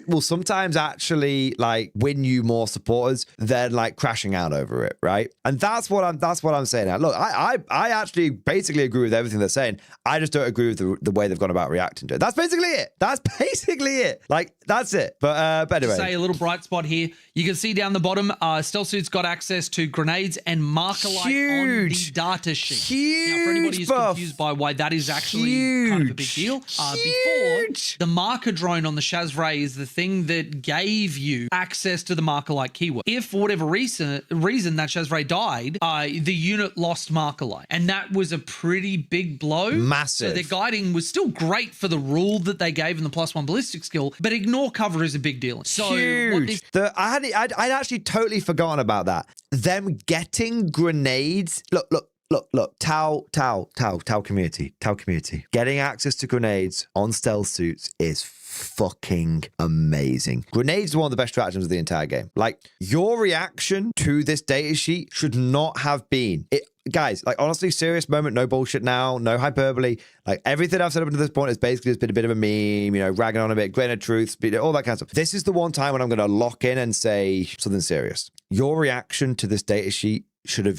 will sometimes actually like win you more supporters than like crashing out over it, right? And that's what I'm saying now. Look, I actually basically agree with everything they're saying. I just don't agree with the way they've gone about reacting to it. That's basically it. Like, that's it. But anyway. Say a little bright spot here. You can see down the bottom, Stealth Suit's got access to grenades and marker light on the data sheet. Huge now, for anybody who's confused by why that is actually kind of a big deal, before the marker drone on the Shaz Shazray is the thing that gave you access to the marker light keyword. If for whatever reason that Shazray died, the unit lost marker light, and that was a pretty big blow. Massive. So their guiding was still great for the rule that they gave in the +1 ballistic skill, but ignore cover is a big deal. So huge. I'd actually totally forgotten about that. Them getting grenades. Look, Tau community. Getting access to grenades on stealth suits is fucking amazing. Grenades are one of the best stratagems of the entire game. Like, your reaction to this data sheet should not have been it. Guys, like, honestly, serious moment, no bullshit now, no hyperbole. Like, everything I've said up to this point has basically just been a bit of a meme, you know, ragging on a bit, grain of truth, all that kind of stuff. This is the one time when I'm going to lock in and say something serious. Your reaction to this data sheet should have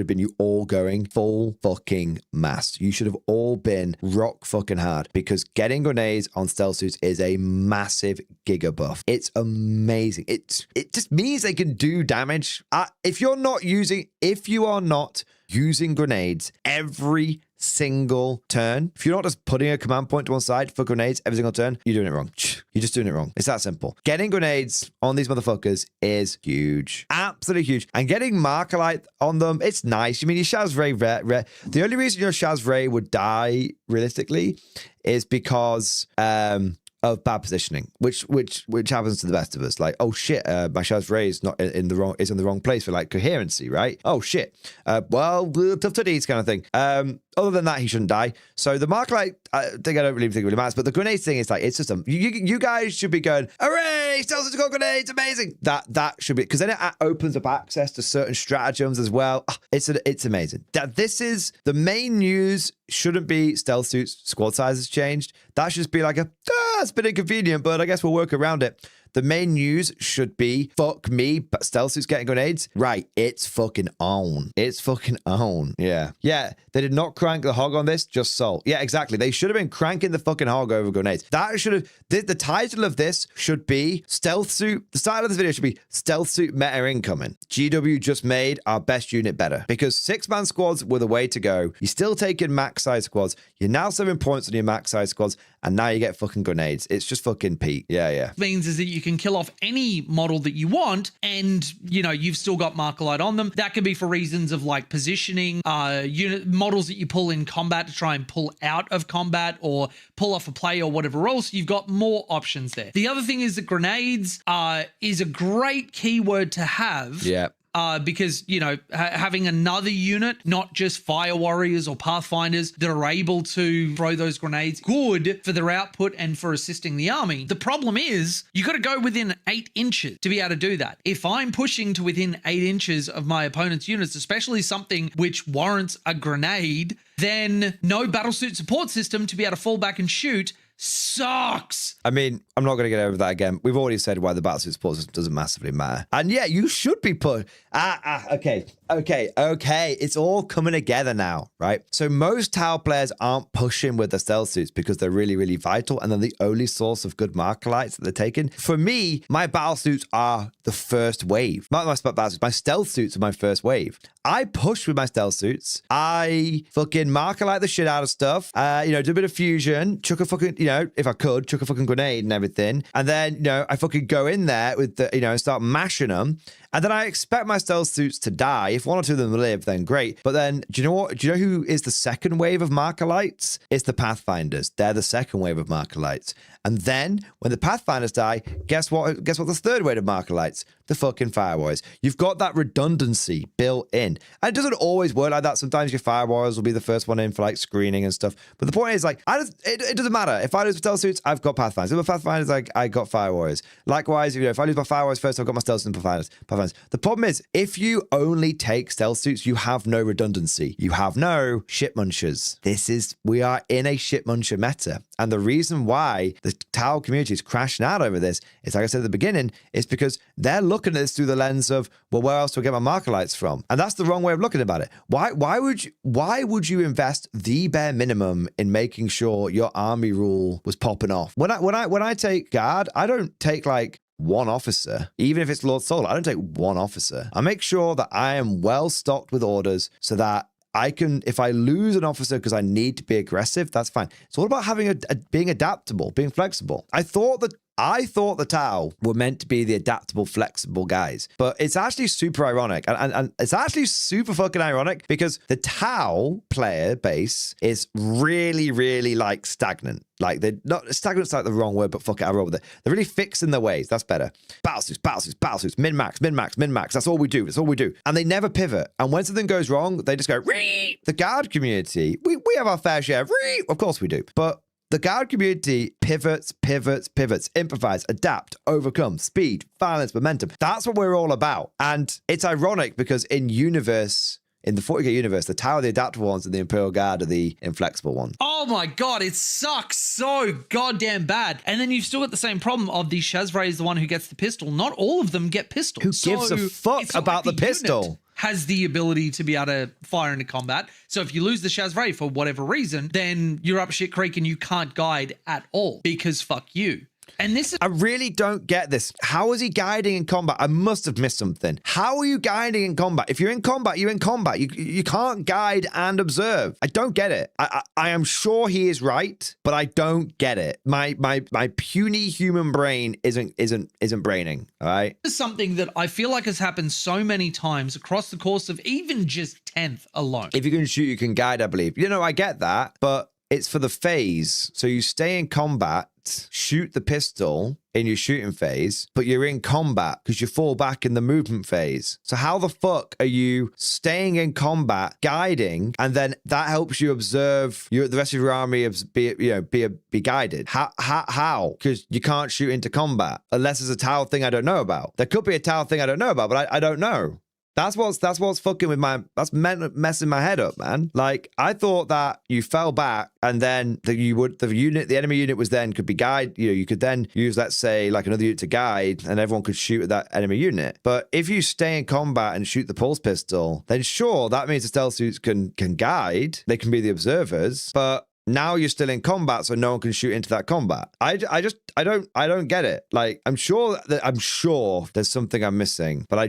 been you all going full fucking mast. You should have all been rock fucking hard, because getting grenades on stealth suits is a massive giga buff. It's amazing. It just means they can do damage. If you are not using grenades every single turn, if you're not just putting a command point to one side for grenades every single turn, you're doing it wrong. You're just doing it wrong. It's that simple. Getting grenades on these motherfuckers is huge. Absolutely huge. And getting marker light on them, it's nice. I mean, your Shazray rare. The only reason your Shazray would die realistically is because of bad positioning, which happens to the best of us. Like, oh shit, my Shazray is not in the wrong place for like coherency, right? Oh shit. Well, tough titties kind of thing. Other than that, he shouldn't die. So the mark light, I don't really think it really matters. But the grenades thing is like, it's just you guys should be going, hooray! Stealth suits got grenades, amazing. That should be, because then it opens up access to certain stratagems as well. It's amazing. This is the main news. Shouldn't be stealth suits squad sizes changed. That should just be like it's been inconvenient, but I guess we'll work around it. The main news should be, fuck me, but stealth suits getting grenades. Right, it's fucking on. It's fucking on. Yeah. They did not crank the hog on this, just Sol. Yeah, exactly. They should have been cranking the fucking hog over grenades. That should have, the title of this should be stealth suit. The title of this video should be stealth suit meta incoming. GW just made our best unit better, because 6-man squads were the way to go. You're still taking max size squads. You're now 7 points on your max size squads, and now you get fucking grenades. It's just fucking peak. Yeah. Means is that you can kill off any model that you want, and you've still got marker light on them. That could be for reasons of like positioning, unit models that you pull in combat to try and pull out of combat or pull off a play or whatever else. You've got more options there. The other thing is that grenades is a great keyword to have. Yeah. Because, having another unit, not just fire warriors or pathfinders that are able to throw those grenades, good for their output and for assisting the army. The problem is you got to go within 8 inches to be able to do that. If I'm pushing to within 8 inches of my opponent's units, especially something which warrants a grenade, then no battlesuit support system to be able to fall back and shoot sucks. I mean, I'm not going to get over that again. We've already said why the battlesuit support system doesn't massively matter. And yeah, you should be put. Okay. It's all coming together now, right? So most Tau players aren't pushing with the stealth suits because they're really, really vital, and they're the only source of good marker lights that they're taking. For me, my battle suits are the first wave. My stealth suits are my first wave. I push with my stealth suits. I fucking marker light the shit out of stuff. Do a bit of fusion, chuck a fucking, if I could, chuck a fucking grenade and everything. And then, I fucking go in there with the, and start mashing them. And then I expect my stealth suits to die. If 1 or 2 of them live, then great. But then, do you know what? Do you know who is the second wave of marker lights? It's the Pathfinders. They're the second wave of marker lights. And then, when the Pathfinders die, guess what? Guess what the third wave of marker lights? The fucking Fire Warriors. You've got that redundancy built in. And it doesn't always work like that. Sometimes your Fire Warriors will be the first one in for like screening and stuff. But the point is, like, it doesn't matter. If I lose my stealth suits, I've got Pathfinders. If my Pathfinders, I got Fire Warriors. Likewise, if I lose my Fire Warriors first, I've got my stealth suits and Pathfinders. The problem is, if you only take stealth suits, you have no redundancy. You have no shit munchers. We are in a shit muncher meta. And the reason why the Tau community is crashing out over this is, like I said at the beginning, is because they're looking at this through the lens of, well, where else do I get my marker lights from? And that's the wrong way of looking about it. Why would you invest the bare minimum in making sure your army rule was popping off? When I take guard, I don't take like 1 officer. Even if it's Lord Soul, I don't take 1 officer. I make sure that I am well stocked with orders so that I can, if I lose an officer because I need to be aggressive, that's fine. It's all about having being adaptable, being flexible. I thought that I thought the Tau were meant to be the adaptable, flexible guys, but it's actually super ironic. And it's actually super fucking ironic because the Tau player base is really, really like stagnant. Like they're not stagnant's like the wrong word, but fuck it, I roll with it. They're really fixing their ways. That's better. Battle suits, min max. That's all we do. And they never pivot. And when something goes wrong, they just go, Ree! The guard community, we have our fair share of Ree! Of course we do. But the guard community pivots, improvise, adapt, overcome, speed, violence, momentum. That's what we're all about. And it's ironic because in the 40k universe, the Tau are the adaptable ones and the Imperial Guard are the inflexible ones. Oh my God, it sucks so goddamn bad. And then you've still got the same problem of the Shazray is the one who gets the pistol. Not all of them get pistols. Who gives a fuck about the pistol? Has the ability to be able to fire into combat. So if you lose the Shazray for whatever reason, then you're up shit creek and you can't guide at all because fuck you. And this is... I really don't get this. How is he guiding in combat? I must have missed something. How are you guiding in combat? If you're in combat, you're in combat. You can't guide and observe. I don't get it. I am sure he is right, but I don't get it. My puny human brain isn't braining. All right. This is something that I feel like has happened so many times across the course of even just 10th alone. If you can shoot, you can guide, I believe. I get that, but it's for the phase. So you stay in combat, shoot the pistol in your shooting phase, but you're in combat because you fall back in the movement phase. So how the fuck are you staying in combat, guiding, and then that helps you observe the rest of your army be guided? How? Because you can't shoot into combat unless it's a Tau thing I don't know about. There could be a Tau thing I don't know about, but I don't know. That's what's fucking with messing my head up, man. Like, I thought that you fell back and then the enemy unit was then could be guide. You could then use, let's say, like another unit to guide and everyone could shoot at that enemy unit. But if you stay in combat and shoot the pulse pistol, then sure, that means the stealth suits can guide. They can be the observers, but now you're still in combat, so no one can shoot into that combat. I don't get it. Like, I'm sure there's something I'm missing, but I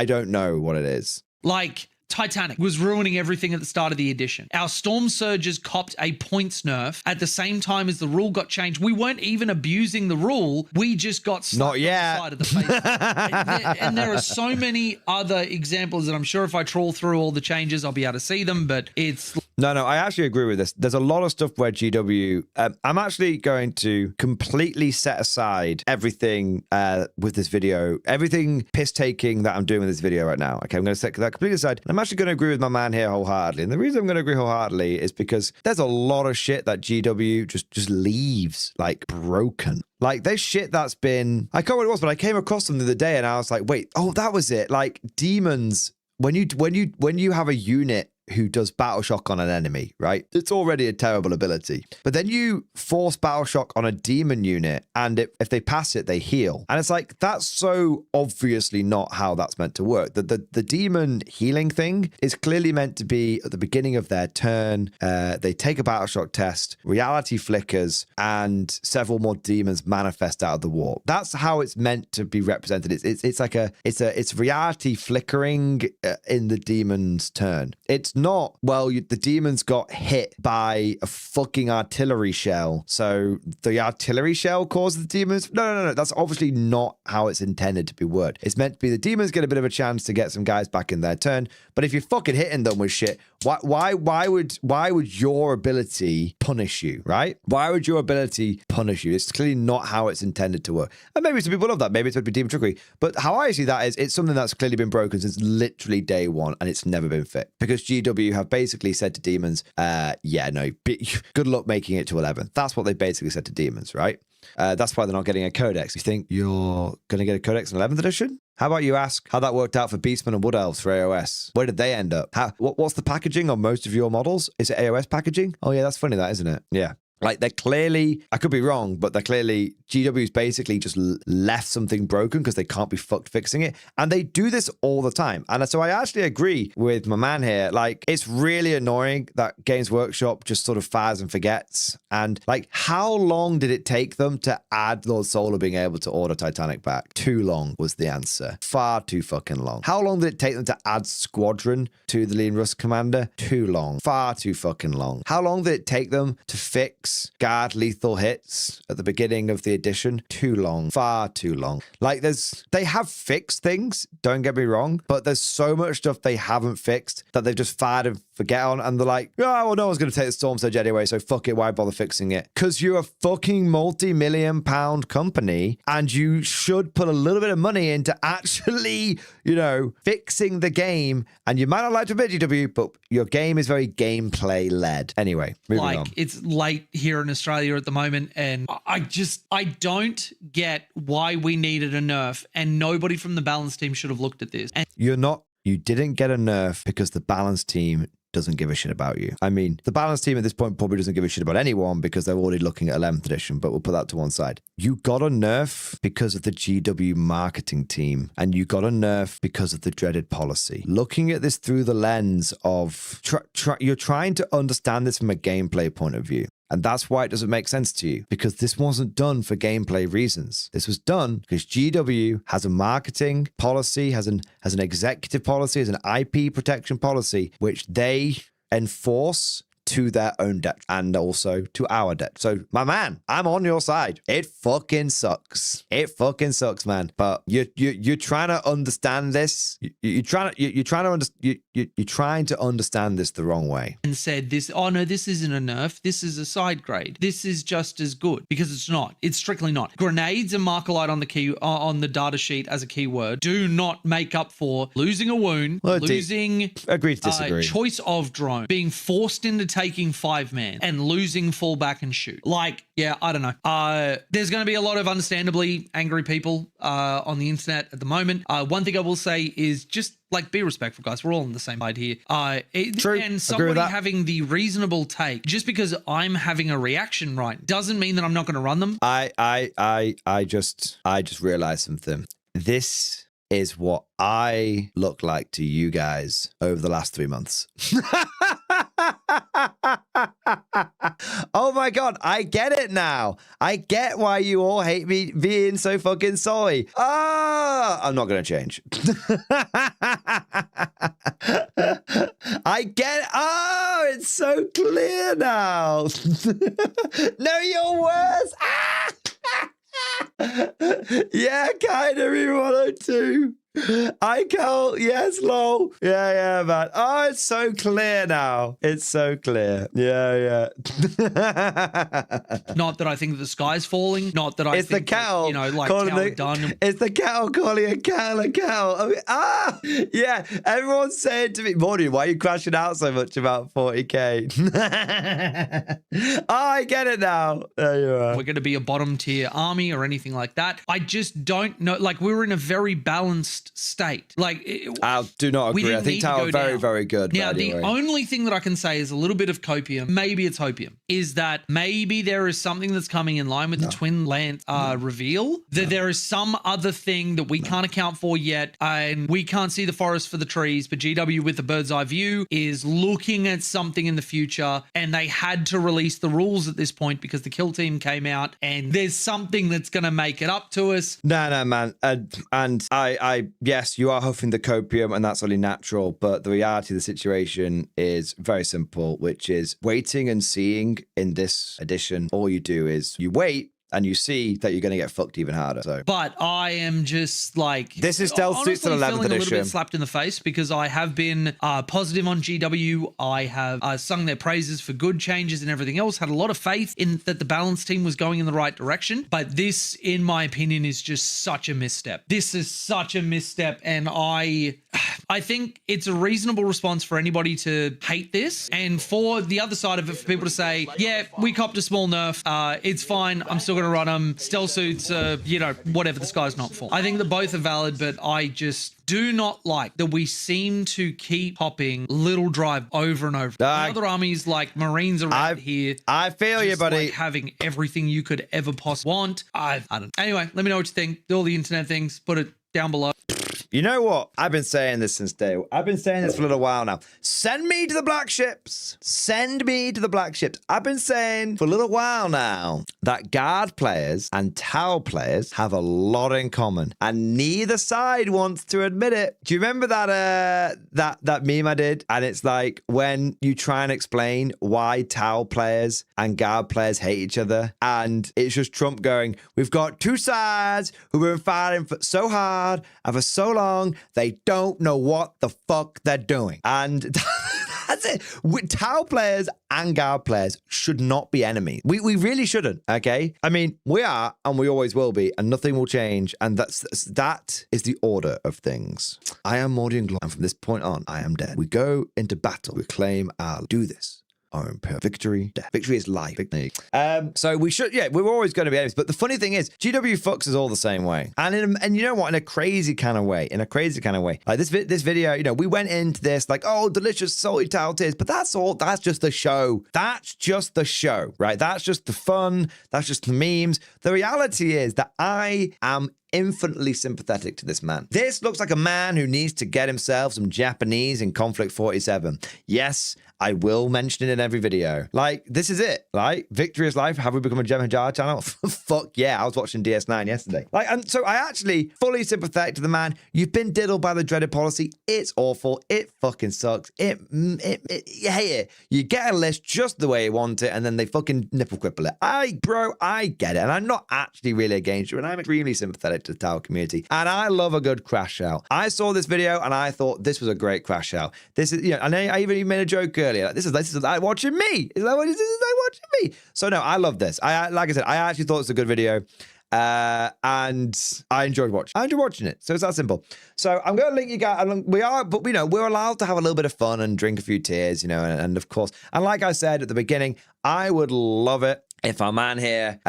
don't know what it is. Like, Titanic was ruining everything at the start of the edition. Our Storm Surges copped a points nerf at the same time as the rule got changed. We weren't even abusing the rule. We just got stuck on the side of the face. and there are so many other examples that I'm sure if I trawl through all the changes, I'll be able to see them, but it's... No, I actually agree with this. There's a lot of stuff where GW... I'm actually going to completely set aside everything with this video, everything piss-taking that I'm doing with this video right now. Okay, I'm going to set that completely aside. I'm actually going to agree with my man here wholeheartedly. And the reason I'm going to agree wholeheartedly is because there's a lot of shit that GW just leaves, like, broken. Like, there's shit that's been... I can't remember what it was, but I came across them the other day and I was like, wait, oh, that was it. Like, demons... When you have a unit who does battle shock on an enemy, right? It's already a terrible ability. But then you force battle shock on a demon unit, and if they pass it, they heal. And it's like, that's so obviously not how that's meant to work. The demon healing thing is clearly meant to be at the beginning of their turn. They take a battle shock test, reality flickers, and several more demons manifest out of the warp. That's how it's meant to be represented. It's reality flickering in the demon's turn. It's not, well, the demons got hit by a fucking artillery shell, so the artillery shell caused the demons. No. That's obviously not how it's intended to be worded. It's meant to be the demons get a bit of a chance to get some guys back in their turn. But if you're fucking hitting them with shit, why would your ability punish you, right? Why would your ability punish you? It's clearly not how it's intended to work. And maybe some people love that. Maybe it's meant to be demon trickery. But how I see that is it's something that's clearly been broken since literally day one, and it's never been fixed. Because GW have basically said to demons, good luck making it to 11. That's what they basically said to demons, right? That's why they're not getting a codex. You think you're going to get a codex in 11th edition? How about you ask how that worked out for Beastmen and Wood Elves for AOS? Where did they end up? What's the packaging on most of your models? Is it AOS packaging? Oh yeah, that's funny, that, isn't it? Yeah. Like, they're clearly, I could be wrong, but they're clearly, GW's basically just left something broken because they can't be fucked fixing it. And they do this all the time. And so I actually agree with my man here. Like, it's really annoying that Games Workshop just sort of fires and forgets. And, like, how long did it take them to add Lord Solar being able to order Titanic back? Too long was the answer. Far too fucking long. How long did it take them to add Squadron to the Lean Rust Commander? Too long. Far too fucking long. How long did it take them to fix 6 guard lethal hits at the beginning of the edition. Too long. Far too long. Like, they have fixed things, don't get me wrong, but there's so much stuff they haven't fixed that they've just fired and forget on, and they're like, oh, well, no one's going to take the Storm Surge anyway, so fuck it, why bother fixing it? Because you're a fucking multi-million-pound company, and you should put a little bit of money into actually, you know, fixing the game. And you might not like to admit, GW, but your game is very gameplay-led. Anyway, moving on. It's late here in Australia at the moment, and I don't get why we needed a nerf, and nobody from the balance team should have looked at this. And You didn't get a nerf because the balance team doesn't give a shit about you. I mean, the balance team at this point probably doesn't give a shit about anyone because they're already looking at 11th edition, but we'll put that to one side. You got a nerf because of the GW marketing team, and you got a nerf because of the dreaded policy. Looking at this through the lens of, you're trying to understand this from a gameplay point of view. And that's why it doesn't make sense to you, because this wasn't done for gameplay reasons. This was done because GW has a marketing policy, has an executive policy, has an IP protection policy, which they enforce to their own debt and also to our debt. So, my man, I'm on your side. It fucking sucks. It fucking sucks, man. But you're trying to understand this. You're trying to understand this the wrong way. and said this, oh no, this isn't a nerf. This is a side grade. This is just as good, because it's not. It's strictly not. Grenades and Markalite on the data sheet as a keyword do not make up for losing a wound, losing agree to disagree. Choice of drone, being forced into taking 5-man, and losing fall back and shoot. Like, yeah, I don't know. There's going to be a lot of understandably angry people on the internet at the moment. One thing I will say is just, like, be respectful, guys. We're all on the same side here. True. And somebody having the reasonable take, just because I'm having a reaction right, doesn't mean that I'm not going to run them. I just realized something. This is what I look like to you guys over the last 3 months. Oh my God, I get it now. I get why you all hate me being so fucking soy. I'm not going to change. I get it. Oh, it's so clear now. Know your words. Yeah, kind of 102. I can't. Yes, lol. Yeah, man. Oh, it's so clear now. It's so clear. Yeah. Not that I think that the sky's falling. Not that I it's think the kettle. That, you know, like tower done. It's the kettle calling a kettle a kettle. I mean, yeah. Everyone's saying to me, Mordian, why are you crashing out so much about 40k? Oh, I get it now. There you are. We're going to be a bottom tier army or anything like that. I just don't know. Like, we were in a very balanced state. Like, I do not agree. I think Tower very, very good. Now, the only thing that I can say is a little bit of copium, maybe it's hopium, is that maybe there is something that's coming in line with the twin lance reveal, that there is some other thing that we can't account for yet, and we can't see the forest for the trees, but GW with the bird's eye view is looking at something in the future, and they had to release the rules at this point because the kill team came out, and there's something that's going to make it up to us. No, man. And I yes, you are huffing the copium, and that's only natural, but the reality of the situation is very simple, which is waiting and seeing. In this edition, all you do is you wait and you see that you're going to get fucked even harder. So, but I am just like, this is Stealth Suits in 11th edition. A little bit slapped in the face because I have been positive on GW. I have sung their praises for good changes and everything else. Had a lot of faith in that the balance team was going in the right direction. But this, in my opinion, is just such a misstep. This is such a misstep, and I think it's a reasonable response for anybody to hate this, and for the other side of it, for people to say, yeah, we copped a small nerf. It's fine. I'm still going to run them. Stealth suits, you know, whatever, the sky's not full. I think that both are valid, but I just do not like that we seem to keep popping little drive over and over. Other armies like Marines around here. I feel you, buddy. Like having everything you could ever possibly want. I don't know. Anyway, let me know what you think. Do all the internet things. Put it down below. You know what? I've been saying this since day one. I've been saying this for a little while now. Send me to the black ships. Send me to the black ships. I've been saying for a little while now that guard players and Tau players have a lot in common, and neither side wants to admit it. Do you remember that that meme I did? And it's like when you try and explain why Tau players and guard players hate each other, and it's just Trump going, "We've got two sides who've been fighting for so hard and for so long, they don't know what the fuck they're doing." And that's it. Tau players and guard players should not be enemies. We really shouldn't, okay? I mean, we are and we always will be, and nothing will change. And that is the order of things. I am Mordian Glory, and from this point on, I am dead. We go into battle. We claim our do this. Our imperial victory, death. Victory is life. So we should, yeah, we're always going to be enemies. But the funny thing is, GW fucks us all the same way. And you know what? In a crazy kind of way. Like this video, you know, we went into this like, oh, delicious salty Tau tears. But that's just the show. That's just the show, right? That's just the fun. That's just the memes. The reality is that I am infinitely sympathetic to this man. This looks like a man who needs to get himself some Japanese in Conflict 47. Yes, I will mention it in every video. Like, this is it. Like, victory is life. Have we become a Gem Jar channel? Fuck yeah. I was watching DS9 yesterday. Like, and so I actually fully sympathetic to the man. You've been diddled by the dreaded policy. It's awful. It fucking sucks. You hate it. You get a list just the way you want it, and then they fucking nipple cripple it. I get it. And I'm not actually really against you, and I'm extremely sympathetic to the Tau community. And I love a good crash out. I saw this video and I thought this was a great crash out. This is, you know, and I even made a joke earlier. Like, this is like watching me. This is like watching me. So no, I love this. Like I said, I actually thought it was a good video. And I enjoyed watching it. So it's that simple. So I'm going to link you guys. But you know, we're allowed to have a little bit of fun and drink a few tears, you know, and of course, and like I said at the beginning, I would love it if our man here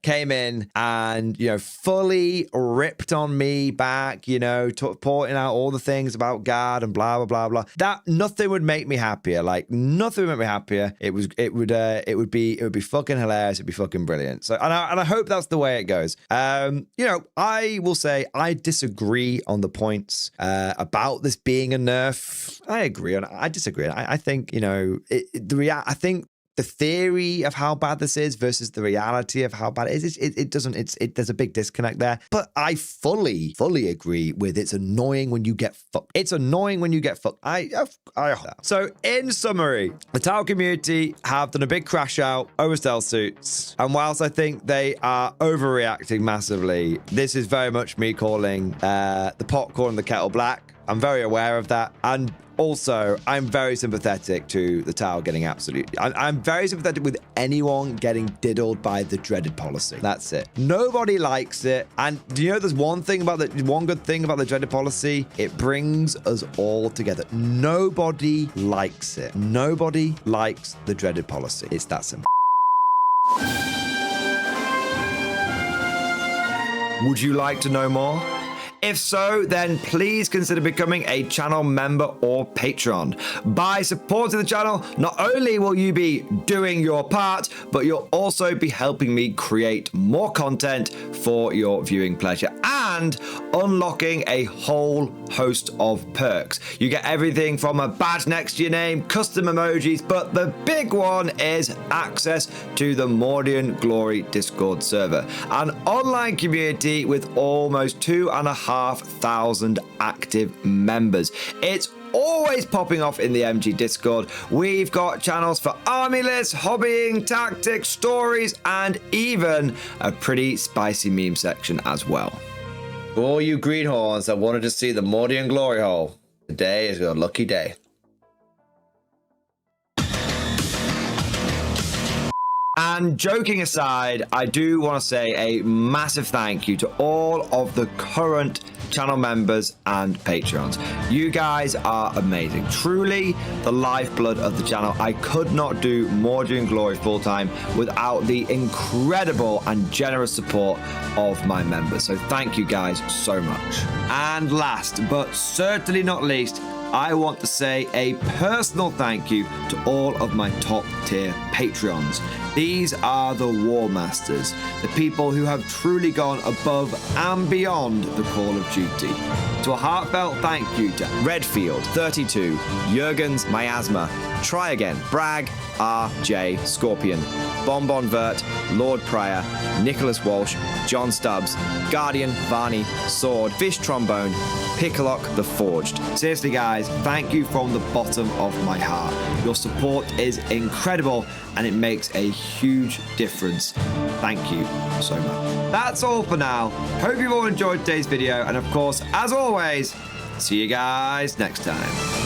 came in and, you know, fully ripped on me back, you know, pointing out all the things about God and blah, blah, blah, blah. That nothing would make me happier. Like, nothing would make me happier. It would be fucking hilarious. It'd be fucking brilliant. So, and I hope that's the way it goes. You know, I will say I disagree on the points about this being a nerf. I agree on it. I disagree. I think, you know, I think the theory of how bad this is versus the reality of how bad it is, there's a big disconnect there. But I fully agree with it's annoying when you get fucked. It's annoying when you get fucked. So in summary, the Tau community have done a big crash out over stealth suits. And whilst I think they are overreacting massively, this is very much me calling the pot calling the kettle black. I'm very aware of that. And also, I'm very sympathetic to the Tau getting absolutely... I'm very sympathetic with anyone getting diddled by the dreaded policy. That's it. Nobody likes it. And do you know there's one good thing about the dreaded policy? It brings us all together. Nobody likes it. Nobody likes the dreaded policy. It's that simple. Would you like to know more? If so, then please consider becoming a channel member or patron. By supporting the channel, not only will you be doing your part, but you'll also be helping me create more content for your viewing pleasure and unlocking a whole host of perks. You get everything from a badge next to your name, custom emojis, but the big one is access to the Mordian Glory Discord server, an online community with almost 2,500 active members. It's always popping off in the MG Discord. We've got channels for army lists, hobbying, tactics, stories, and even a pretty spicy meme section as well. For all you greenhorns that wanted to see the Mordian glory hole, today is your lucky day. And joking aside, I do want to say a massive thank you to all of the current channel members and patrons. You guys are amazing. Truly the lifeblood of the channel. I could not do Mordian Glory full time without the incredible and generous support of my members. So thank you guys so much. And last but certainly not least, I want to say a personal thank you to all of my top tier Patreons. These are the War Masters, the people who have truly gone above and beyond the call of duty. So a heartfelt thank you to Redfield, 32, Jurgens, Miasma, Try Again, Bragg, RJ, Scorpion, Bonbon Vert, Lord Pryor, Nicholas Walsh, John Stubbs, Guardian, Varney, Sword, Fish Trombone, Picklock, The Forged. Seriously guys, thank you from the bottom of my heart. Your support is incredible and it makes a huge difference. Thank you so much. That's all for now. Hope you've all enjoyed today's video, and of course, as always, see you guys next time.